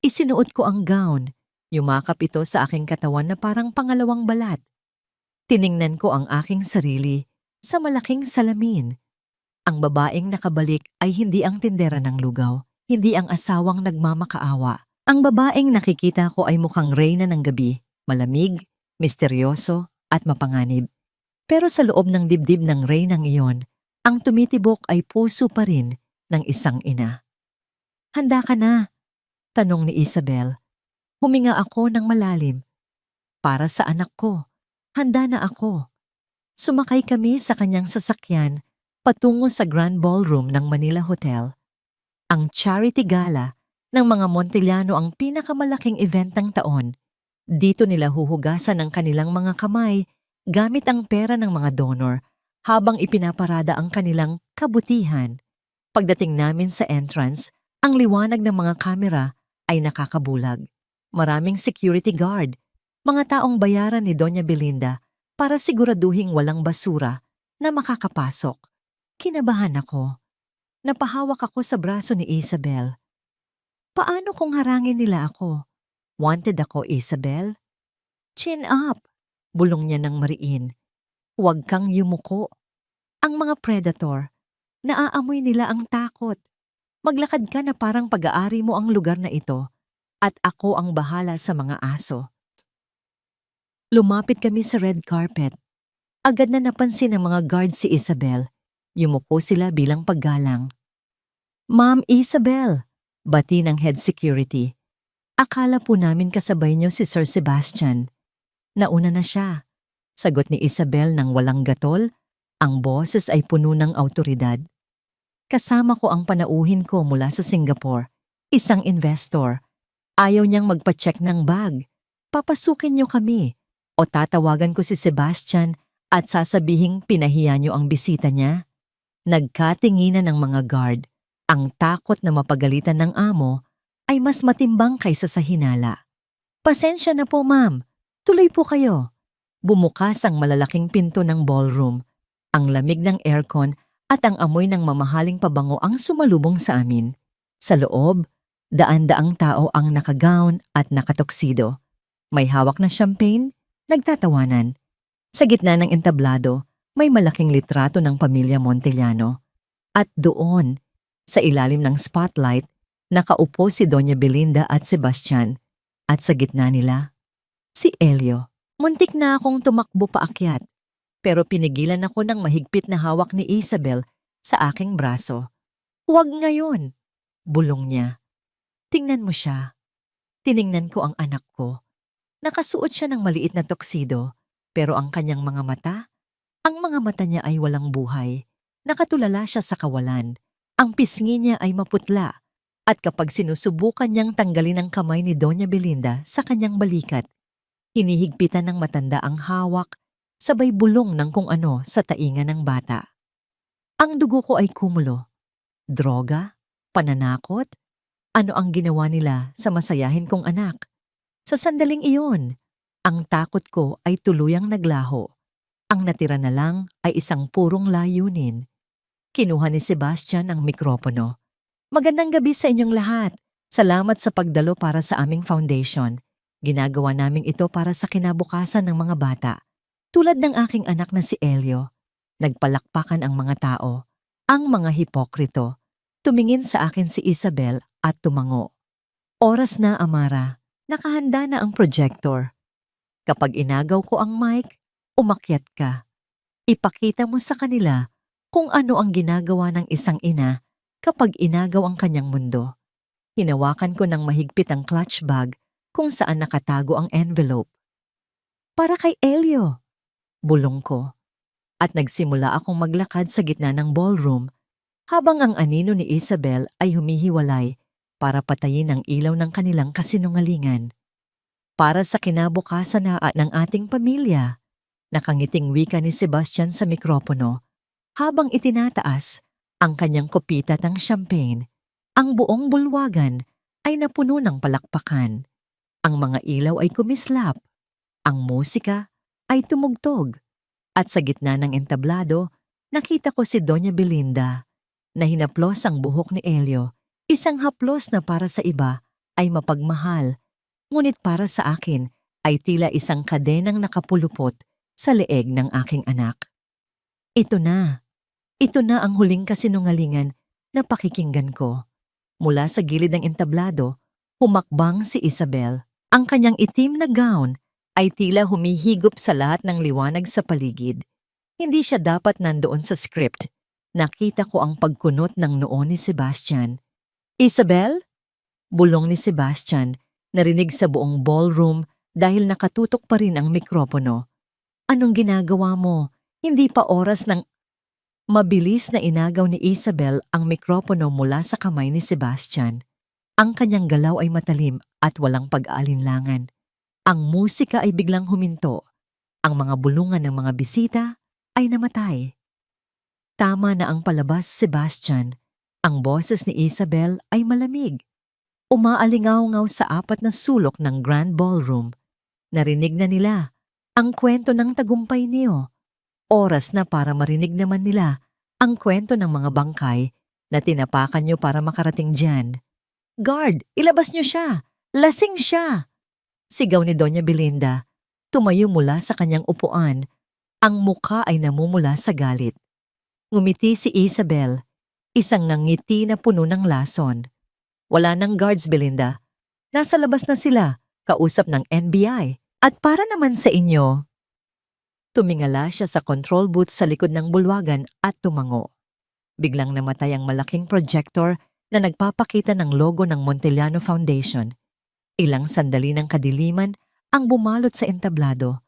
Isinuot ko ang gown. Yumakap ito sa aking katawan na parang pangalawang balat. Tiningnan ko ang aking sarili sa malaking salamin. Ang babaeng nakabalik ay hindi ang tindera ng lugaw, hindi ang asawang nagmamakaawa. Ang babaeng nakikita ko ay mukhang reyna ng gabi, malamig, misteryoso at mapanganib. Pero sa loob ng dibdib ng reynang iyon, ang tumitibok ay puso pa rin ng isang ina. "Handa ka na?" tanong ni Isabel. Huminga ako ng malalim. Para sa anak ko, handa na ako. Sumakay kami sa kanyang sasakyan patungo sa Grand Ballroom ng Manila Hotel. Ang charity gala ng mga Montellano ang pinakamalaking event ng taon. Dito nila huhugasan ang kanilang mga kamay gamit ang pera ng mga donor habang ipinaparada ang kanilang kabutihan. Pagdating namin sa entrance, ang liwanag ng mga kamera ay nakakabulag. Maraming security guard, mga taong bayaran ni Doña Belinda para siguraduhing walang basura na makakapasok. Kinabahan ako. Napahawak ako sa braso ni Isabel. "Paano kung harangin nila ako? Wanted ako, Isabel?" "Chin up," bulong niya ng mariin. "Huwag kang yumuko. Ang mga predator, naaamoy nila ang takot. Maglakad ka na parang pag-aari mo ang lugar na ito at ako ang bahala sa mga aso." Lumapit kami sa red carpet. Agad na napansin ng mga guard si Isabel. Yumuko sila bilang paggalang. "Ma'am Isabel," bati ng head security. "Akala po namin kasabay niyo si Sir Sebastian." "Nauna na siya," sagot ni Isabel ng walang gatol. Ang boses ay puno ng awtoridad. "Kasama ko ang panauhin ko mula sa Singapore, isang investor. Ayaw niyang magpa-check ng bag. papasukin niyo kami o tatawagan ko si Sebastian at sasabihing pinahiya niyo ang bisita niya? Nagkatinginan ng mga guard. Ang takot na mapagalitan ng amo ay mas matimbang kaysa sa hinala. Pasensya na po, ma'am. Tuloy po kayo. Bumukas ang malalaking pinto ng ballroom. Ang lamig ng aircon at ang amoy ng mamahaling pabango ang sumalubong sa amin. Sa loob, daan-daang tao ang nakagown at nakatoksido. May hawak na champagne, nagtatawanan. Sa gitna ng entablado, may malaking litrato ng pamilya Montellano. At doon, sa ilalim ng spotlight, nakaupo si Doña Belinda at Sebastian. At sa gitna nila, si Elio. Muntik na akong tumakbo paakyat, pero pinigilan ako ng mahigpit na hawak ni Isabel sa aking braso. Huwag ngayon, bulong niya. Tingnan mo siya. Tiningnan ko ang anak ko. Nakasuot siya ng maliit na toksido, pero ang kanyang ang mga mata niya ay walang buhay. Nakatulala siya sa kawalan. Ang pisngi niya ay maputla, at kapag sinusubukan niyang tanggalin ang kamay ni Doña Belinda sa kanyang balikat, hinihigpitan ng matanda ang hawak, sabay bulong ng kung ano sa tainga ng bata. Ang dugo ko ay kumulo. Droga? Pananakot? Ano ang ginawa nila sa masayahin kong anak? Sa sandaling iyon, ang takot ko ay tuluyang naglaho. Ang natira na lang ay isang purong layunin. Kinuha ni Sebastian ang mikropono. Magandang gabi sa inyong lahat. Salamat sa pagdalo para sa aming foundation. Ginagawa namin ito para sa kinabukasan ng mga bata. Tulad ng aking anak na si Elio. Nagpalakpakan ang mga tao, ang mga hipokrito. Tumingin sa akin si Isabel at tumango. Oras na, Amara. Nakahanda na ang projector. Kapag inagaw ko ang mic, umakyat ka. Ipakita mo sa kanila kung ano ang ginagawa ng isang ina kapag inagaw ang kanyang mundo. Hinawakan ko ng mahigpit ang clutch bag kung saan nakatago ang envelope. Para kay Elio, bulong ko. At nagsimula akong maglakad sa gitna ng ballroom habang ang anino ni Isabel ay humihiwalay para patayin ang ilaw ng kanilang kasinungalingan. Para sa kinabukasan ng ating pamilya, nakangiting wika ni Sebastian sa mikropono habang itinataas ang kanyang kopita ng champagne. Ang buong bulwagan ay napuno ng palakpakan. Ang mga ilaw ay kumislap. Ang musika ay tumugtog. At sa gitna ng entablado, nakita ko si Doña Belinda na hinaplos ang buhok ni Elio. Isang haplos na para sa iba ay mapagmahal, ngunit para sa akin ay tila isang kadenang nakapulupot sa leeg ng aking anak. Ito na ang huling kasinungalingan na pakikinggan ko. Mula sa gilid ng entablado, humakbang si Isabel. Ang kanyang itim na gown ay tila humihigop sa lahat ng liwanag sa paligid. Hindi siya dapat nandoon sa script. Nakita ko ang pagkunot ng noo ni Sebastian. Isabel? Bulong ni Sebastian, narinig sa buong ballroom dahil nakatutok pa rin ang mikropono. Anong ginagawa mo? Hindi pa oras ng... Mabilis na inagaw ni Isabel ang mikropono mula sa kamay ni Sebastian. Ang kanyang galaw ay matalim at walang pag-aalinlangan. Ang musika ay biglang huminto. Ang mga bulungan ng mga bisita ay namatay. Tama na ang palabas, Sebastian. Ang boses ni Isabel ay malamig. Umaalingaw-ngaw sa apat na sulok ng Grand Ballroom. Narinig na nila ang kwento ng tagumpay niyo. Oras na para marinig naman nila ang kwento ng mga bangkay na tinapakan niyo para makarating dyan. Guard, ilabas niyo siya! Lasing siya! Sigaw ni Doña Belinda. Tumayo mula sa kanyang upuan. Ang mukha ay namumula sa galit. Ngumiti si Isabel, isang ngiti na puno ng lason. Wala nang guards, Belinda. Nasa labas na sila, kausap ng NBI. At para naman sa inyo, tumingala siya sa control booth sa likod ng bulwagan at tumango. Biglang namatay ang malaking projector na nagpapakita ng logo ng Montellano Foundation. Ilang sandali ng kadiliman ang bumalot sa entablado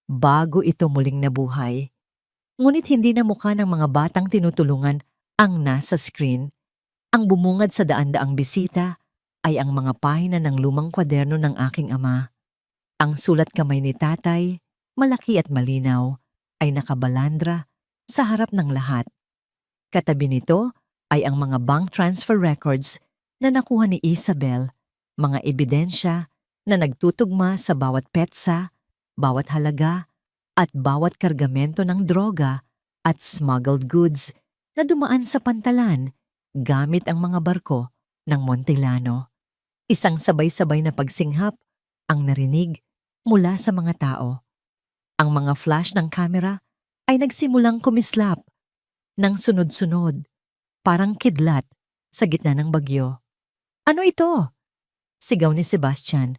bago ito muling nabuhay. Ngunit hindi na mukha ng mga batang tinutulungan ang nasa screen. Ang bumungad sa daan-daang bisita ay ang mga pahina ng lumang kwaderno ng aking ama. Ang sulat kamay ni tatay, malaki at malinaw, ay nakabalandra sa harap ng lahat. Katabi nito ay ang mga bank transfer records na nakuha ni Isabel, mga ebidensya na nagtutugma sa bawat petsa, bawat halaga, at bawat kargamento ng droga at smuggled goods na dumaan sa pantalan gamit ang mga barko ng Montellano. Isang sabay-sabay na pagsinghap ang narinig mula sa mga tao. Ang mga flash ng kamera ay nagsimulang kumislap ng sunod-sunod, parang kidlat sa gitna ng bagyo. "Ano ito?" sigaw ni Sebastian.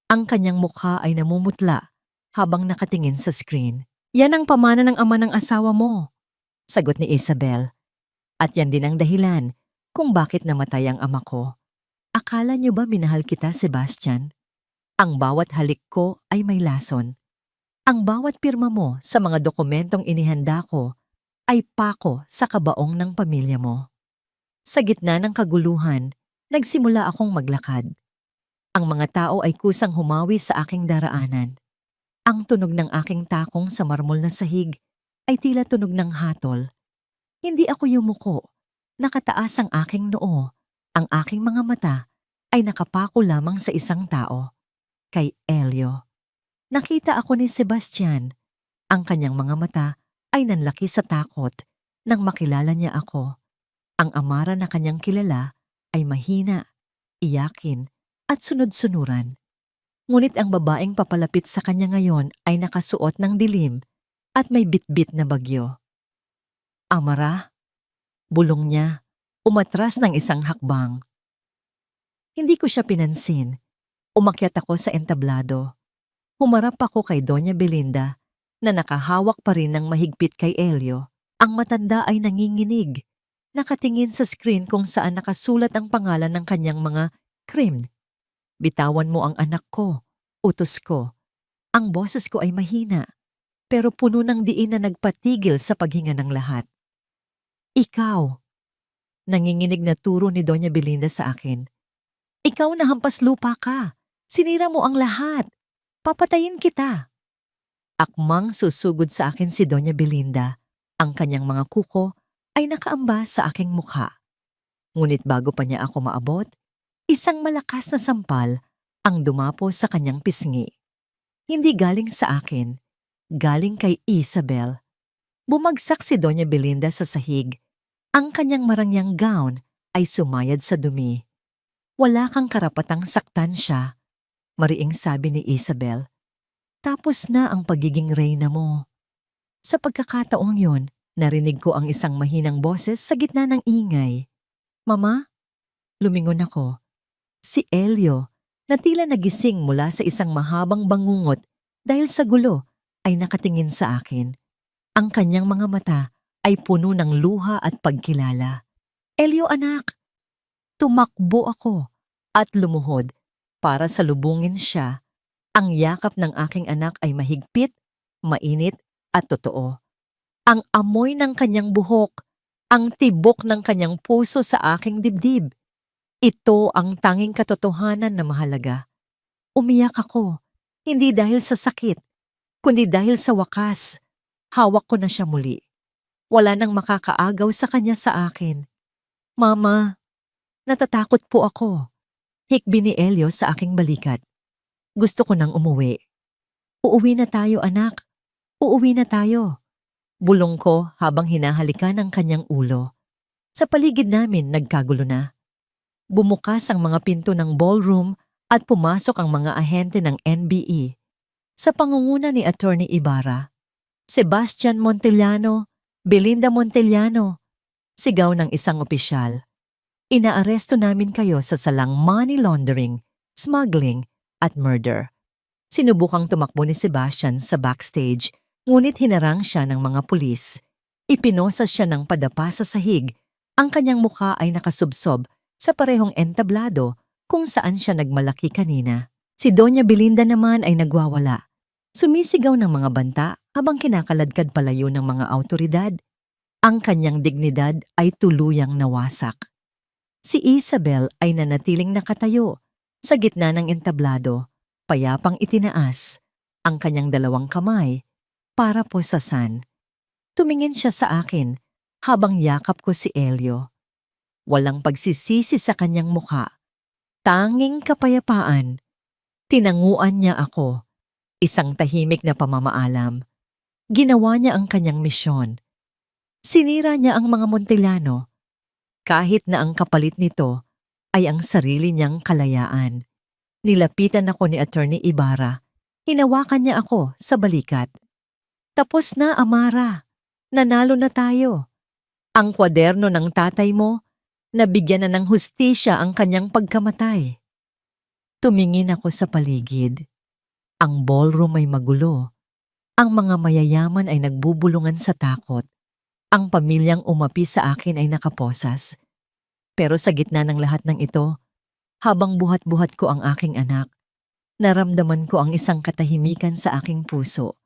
Ang kanyang mukha ay namumutla habang nakatingin sa screen. "Yan ang pamana ng ama ng asawa mo," sagot ni Isabel. "At yan din ang dahilan kung bakit namatay ang ama ko. Akala niyo ba minahal kita, Sebastian? Ang bawat halik ko ay may lason. Ang bawat pirma mo sa mga dokumentong inihanda ko ay pako sa kabaong ng pamilya mo." Sa gitna ng kaguluhan, nagsimula akong maglakad. Ang mga tao ay kusang humawi sa aking daraanan. Ang tunog ng aking takong sa marmol na sahig ay tila tunog ng hatol. Hindi ako yumuko. Nakataas ang aking noo. Ang aking mga mata ay nakapako lamang sa isang tao, kay Elio. Nakita ako ni Sebastian. Ang kanyang mga mata ay nanlaki sa takot nang makilala niya ako. Ang Amara na kanyang kilala ay mahina, iyakin at sunod-sunuran. Ngunit ang babaeng papalapit sa kanya ngayon ay nakasuot ng dilim at may bitbit na bagyo. "Amara?" Bulong niya, umatras ng isang hakbang. Hindi ko siya pinansin. Umakyat ako sa entablado. Humarap ako kay Doña Belinda na nakahawak pa rin ng mahigpit kay Elio. Ang matanda ay nanginginig, nakatingin sa screen kung saan nakasulat ang pangalan ng kanyang mga krimen. "Bitawan mo ang anak ko," utos ko. Ang boses ko ay mahina, pero puno ng diin na nagpatigil sa paghinga ng lahat. "Ikaw," nanginginig na turo ni Doña Belinda sa akin. "Ikaw na hampas lupa ka. Sinira mo ang lahat. Papatayin kita." Akmang susugod sa akin si Doña Belinda. Ang kanyang mga kuko ay nakaamba sa aking mukha. Ngunit bago pa niya ako maabot, isang malakas na sampal ang dumapo sa kanyang pisngi. Hindi galing sa akin, galing kay Isabel. Bumagsak si Doña Belinda sa sahig. Ang kanyang marangyang gown ay sumayad sa dumi. "Wala kang karapatang saktan siya," mariing sabi ni Isabel. "Tapos na ang pagiging reyna mo." Sa pagkakataong yon, narinig ko ang isang mahinang boses sa gitna ng ingay. "Mama?" Lumingon ako. Si Elio, na tila nagising mula sa isang mahabang bangungot dahil sa gulo, ay nakatingin sa akin. Ang kanyang mga mata ay puno ng luha at pagkilala. "Elio, anak!" Tumakbo ako at lumuhod para salubungin siya. Ang yakap ng aking anak ay mahigpit, mainit at totoo. Ang amoy ng kanyang buhok, ang tibok ng kanyang puso sa aking dibdib. Ito ang tanging katotohanan na mahalaga. Umiyak ako, hindi dahil sa sakit, kundi dahil sa wakas. Hawak ko na siya muli. Wala nang makakaagaw sa kanya sa akin. "Mama, natatakot po ako." Hikbi ni Elio sa aking balikat. Gusto ko nang umuwi. "Uuwi na tayo, anak. Uuwi na tayo." Bulong ko habang hinahalikan ang kanyang ulo. Sa paligid namin nagkagulo na. Bumukas ang mga pinto ng ballroom at pumasok ang mga ahente ng NBE. Sa pangunguna ni Attorney Ibarra. "Sebastian Montellano, Belinda Montellano," sigaw ng isang opisyal. "Inaaresto namin kayo sa salang money laundering, smuggling, at murder." Sinubukang tumakbo ni Sebastian sa backstage, ngunit hinarang siya ng mga pulis. Ipinosas siya ng padapa sa sahig. Ang kanyang mukha ay nakasubsob sa parehong entablado kung saan siya nagmalaki kanina. Si Doña Belinda naman ay nagwawala. Sumisigaw ng mga banta habang kinakaladkad palayo ng mga awtoridad. Ang kanyang dignidad ay tuluyang nawasak. Si Isabel ay nanatiling nakatayo sa gitna ng entablado, Payapang itinaas ang kanyang dalawang kamay para pusasan. Tumingin siya sa akin habang yakap ko si Elio. Walang pagsisisi sa kanyang mukha. Tanging kapayapaan. Tinanguan niya ako. Isang tahimik na pamamaalam. Ginawa niya ang kanyang misyon. Sinira niya ang mga Montellano. Kahit na ang kapalit nito ay ang sarili niyang kalayaan. Nilapitan ako ni Attorney Ibarra. Hinawakan niya ako sa balikat. Tapos na, Amara. Nanalo na tayo. Ang kwaderno ng tatay mo, nabigyan na ng hustisya ang kanyang pagkamatay. Tumingin ako sa paligid. Ang ballroom ay magulo. Ang mga mayayaman ay nagbubulungan sa takot. Ang pamilyang umapi sa akin ay nakaposas. Pero sa gitna ng lahat ng ito, habang buhat-buhat ko ang aking anak, naramdaman ko ang isang katahimikan sa aking puso.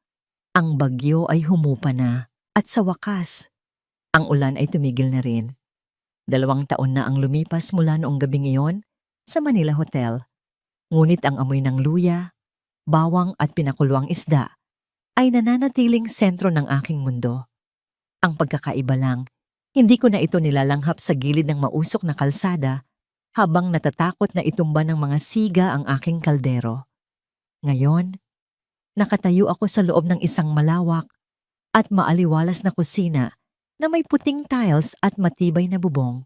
Ang bagyo ay humupa na at sa wakas, ang ulan ay tumigil na rin. 2 taon na ang lumipas mula noong gabing iyon sa Manila Hotel. Ngunit ang amoy ng luya, bawang at pinakulwang isda ay nananatiling sentro ng aking mundo. Ang pagkakaiba lang, hindi ko na ito nilalanghap sa gilid ng mausok na kalsada habang natatakot na itumba ng mga siga ang aking kaldero. Ngayon, nakatayo ako sa loob ng isang malawak at maaliwalas na kusina na may puting tiles at matibay na bubong.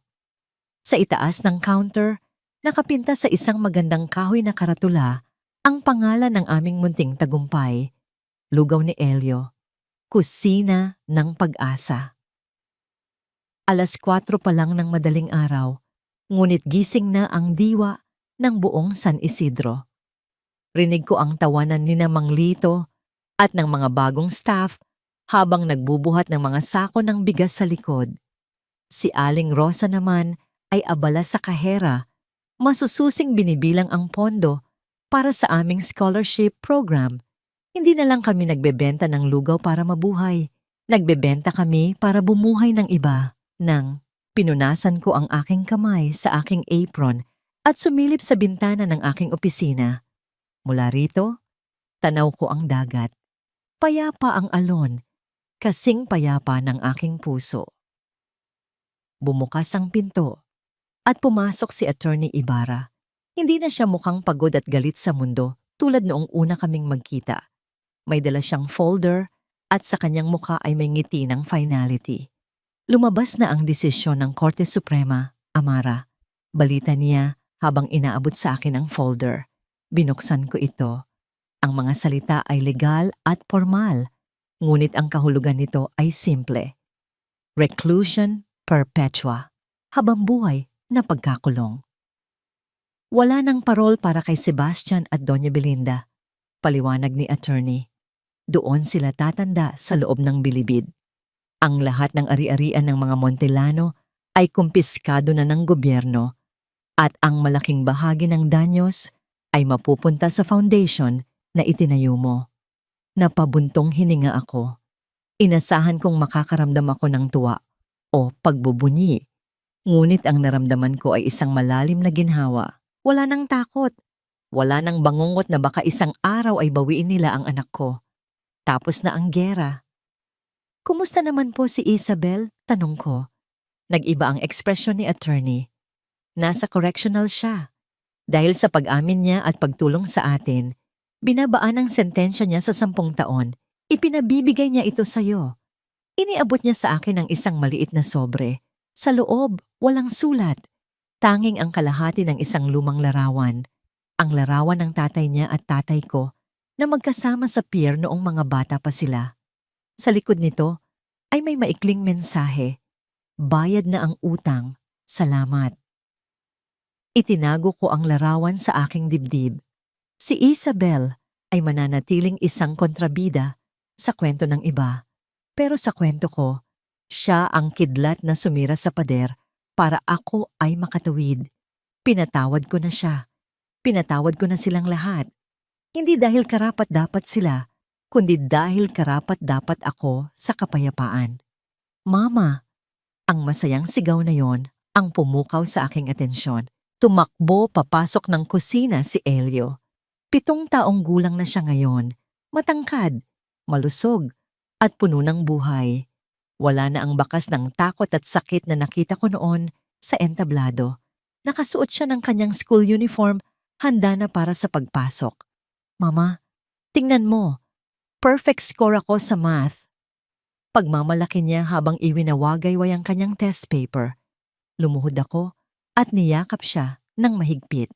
Sa itaas ng counter, nakapinta sa isang magandang kahoy na karatula ang pangalan ng aming munting tagumpay, lugaw ni Elio, Kusina ng Pag-asa. 4:00 pa lang ng madaling araw, ngunit gising na ang diwa ng buong San Isidro. Rinig ko ang tawanan ni Mang Lito at ng mga bagong staff habang nagbubuhat ng mga sako ng bigas sa likod. Si Aling Rosa naman ay abala sa kahera, masususing binibilang ang pondo para sa aming scholarship program. Hindi na lang kami nagbebenta ng lugaw para mabuhay. Nagbebenta kami para bumuhay ng iba. Nang pinunasan ko ang aking kamay sa aking apron at sumilip sa bintana ng aking opisina. Mula rito, tanaw ko ang dagat. Payapa ang alon, kasing payapa ng aking puso. Bumukas ang pinto at pumasok si Attorney Ibarra. Hindi na siya mukhang pagod at galit sa mundo tulad noong una kaming magkita. May dala siyang folder at sa kanyang mukha ay may ngiti ng finality. Lumabas na ang desisyon ng Korte Suprema, Amara. Balita niya habang inaabot sa akin ang folder. Binuksan ko ito. Ang mga salita ay legal at formal, ngunit ang kahulugan nito ay simple. Reclusion perpetua, habang buhay na pagkakulong. Wala nang parol para kay Sebastian at Doña Belinda, paliwanag ni attorney. Doon sila tatanda sa loob ng bilibid. Ang lahat ng ari-arian ng mga Montellano ay kumpiskado na ng gobyerno at ang malaking bahagi ng danyos ay mapupunta sa foundation na itinayo mo. Napabuntong hininga ako. Inasahan kong makakaramdam ako ng tuwa o pagbubunyi. Ngunit ang naramdaman ko ay isang malalim na ginhawa. Wala nang takot. Wala nang bangungot na baka isang araw ay bawiin nila ang anak ko. Tapos na ang gera. Kumusta naman po si Isabel? Tanong ko. Nag-iba ang ekspresyon ni attorney. Nasa correctional siya. Dahil sa pag-amin niya at pagtulong sa atin, binabaan ang sentensya niya sa 10 taon. Ipinabibigay niya ito sa'yo. Iniabot niya sa akin ang isang maliit na sobre. Sa loob, walang sulat. Tanging ang kalahati ng isang lumang larawan. Ang larawan ng tatay niya at tatay ko na magkasama sa pier noong mga bata pa sila. Sa likod nito ay may maikling mensahe. Bayad na ang utang. Salamat. Itinago ko ang larawan sa aking dibdib. Si Isabel ay mananatiling isang kontrabida sa kwento ng iba. Pero sa kwento ko, siya ang kidlat na sumira sa pader para ako ay makatawid. Pinatawad ko na siya. Pinatawad ko na silang lahat. Hindi dahil karapat-dapat sila, kundi dahil karapat-dapat ako sa kapayapaan. Mama, ang masayang sigaw na yon ang pumukaw sa aking atensyon. Tumakbo papasok ng kusina si Elio. 7 taong gulang na siya ngayon, matangkad, malusog, at puno ng buhay. Wala na ang bakas ng takot at sakit na nakita ko noon sa entablado. Nakasuot siya ng kanyang school uniform, handa na para sa pagpasok. Mama, tingnan mo, perfect score ako sa math. Pagmamalaki niya habang iwinawagayway ang kanyang test paper. Lumuhod ako at niyakap siya ng mahigpit.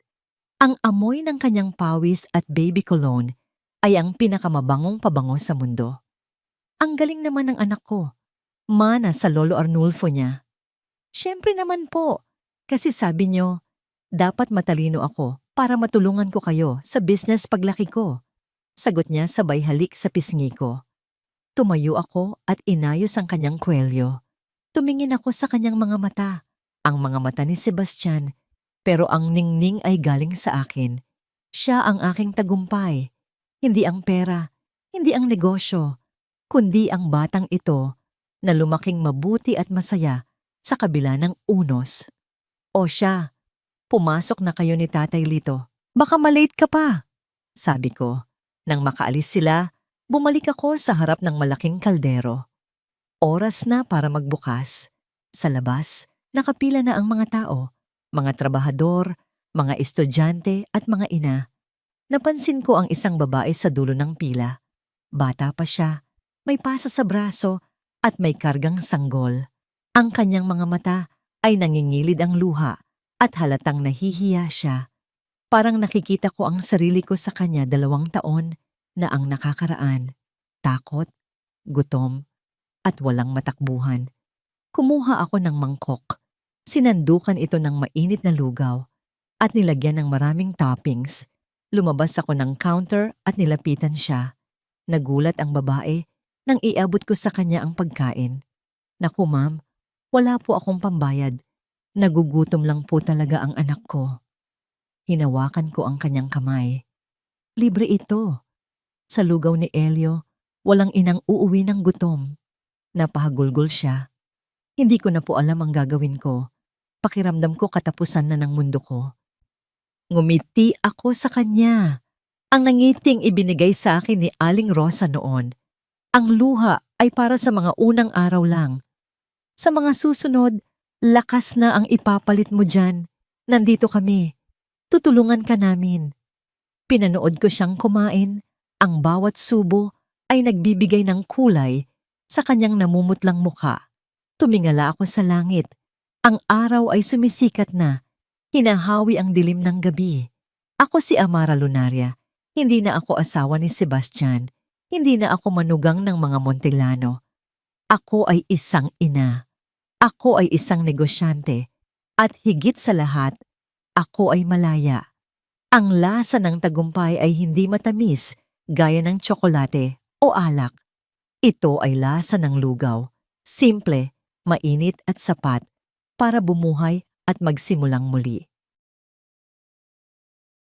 Ang amoy ng kanyang pawis at baby cologne ay ang pinakamabangong pabango sa mundo. Ang galing naman ng anak ko. Mana sa Lolo Arnulfo niya. Siyempre naman po, kasi sabi niyo, dapat matalino ako para matulungan ko kayo sa business paglaki ko. Sagot niya sabay halik sa pisngi ko. Tumayo ako at inayos ang kanyang kwelyo. Tumingin ako sa kanyang mga mata, ang mga mata ni Sebastian, pero ang ningning ay galing sa akin. Siya ang aking tagumpay, hindi ang pera, hindi ang negosyo, kundi ang batang ito na lumaking mabuti at masaya sa kabila ng unos. O siya, pumasok na kayo ni Tatay Lito. Baka malate ka pa, sabi ko. Nang makaalis sila, bumalik ako sa harap ng malaking kaldero. Oras na para magbukas. Sa labas, nakapila na ang mga tao, mga trabahador, mga estudyante at mga ina. Napansin ko ang isang babae sa dulo ng pila. Bata pa siya, may pasa sa braso at may kargang sanggol. Ang kanyang mga mata ay nangingilid ang luha at halatang nahihiya siya. Parang nakikita ko ang sarili ko sa kanya 2 taon na ang nakakaraan. Takot, gutom, at walang matakbuhan. Kumuha ako ng mangkok. Sinandukan ito ng mainit na lugaw at nilagyan ng maraming toppings. Lumabas ako ng counter at nilapitan siya. Nagulat ang babae nang iabot ko sa kanya ang pagkain. Naku ma'am, wala po akong pambayad. Nagugutom lang po talaga ang anak ko. Hinawakan ko ang kanyang kamay. Libre ito. Sa lugaw ni Elio, walang inang uuwi ng gutom. Napahagulgol siya. Hindi ko na po alam ang gagawin ko. Pakiramdam ko katapusan na ng mundo ko. Ngumiti ako sa kanya. Ang nangiting ibinigay sa akin ni Aling Rosa noon. Ang luha ay para sa mga unang araw lang. Sa mga susunod, lakas na ang ipapalit mo dyan. Nandito kami. Tutulungan ka namin. Pinanood ko siyang kumain. Ang bawat subo ay nagbibigay ng kulay sa kanyang namumutlang mukha. Tumingala ako sa langit. Ang araw ay sumisikat na. Hinahawi ang dilim ng gabi. Ako si Amara Lunaria. Hindi na ako asawa ni Sebastian. Hindi na ako manugang ng mga Montellano. Ako ay isang ina. Ako ay isang negosyante. At higit sa lahat, ako ay malaya. Ang lasa ng tagumpay ay hindi matamis gaya ng tsokolate o alak. Ito ay lasa ng lugaw. Simple, mainit at sapat para bumuhay at magsimulang muli.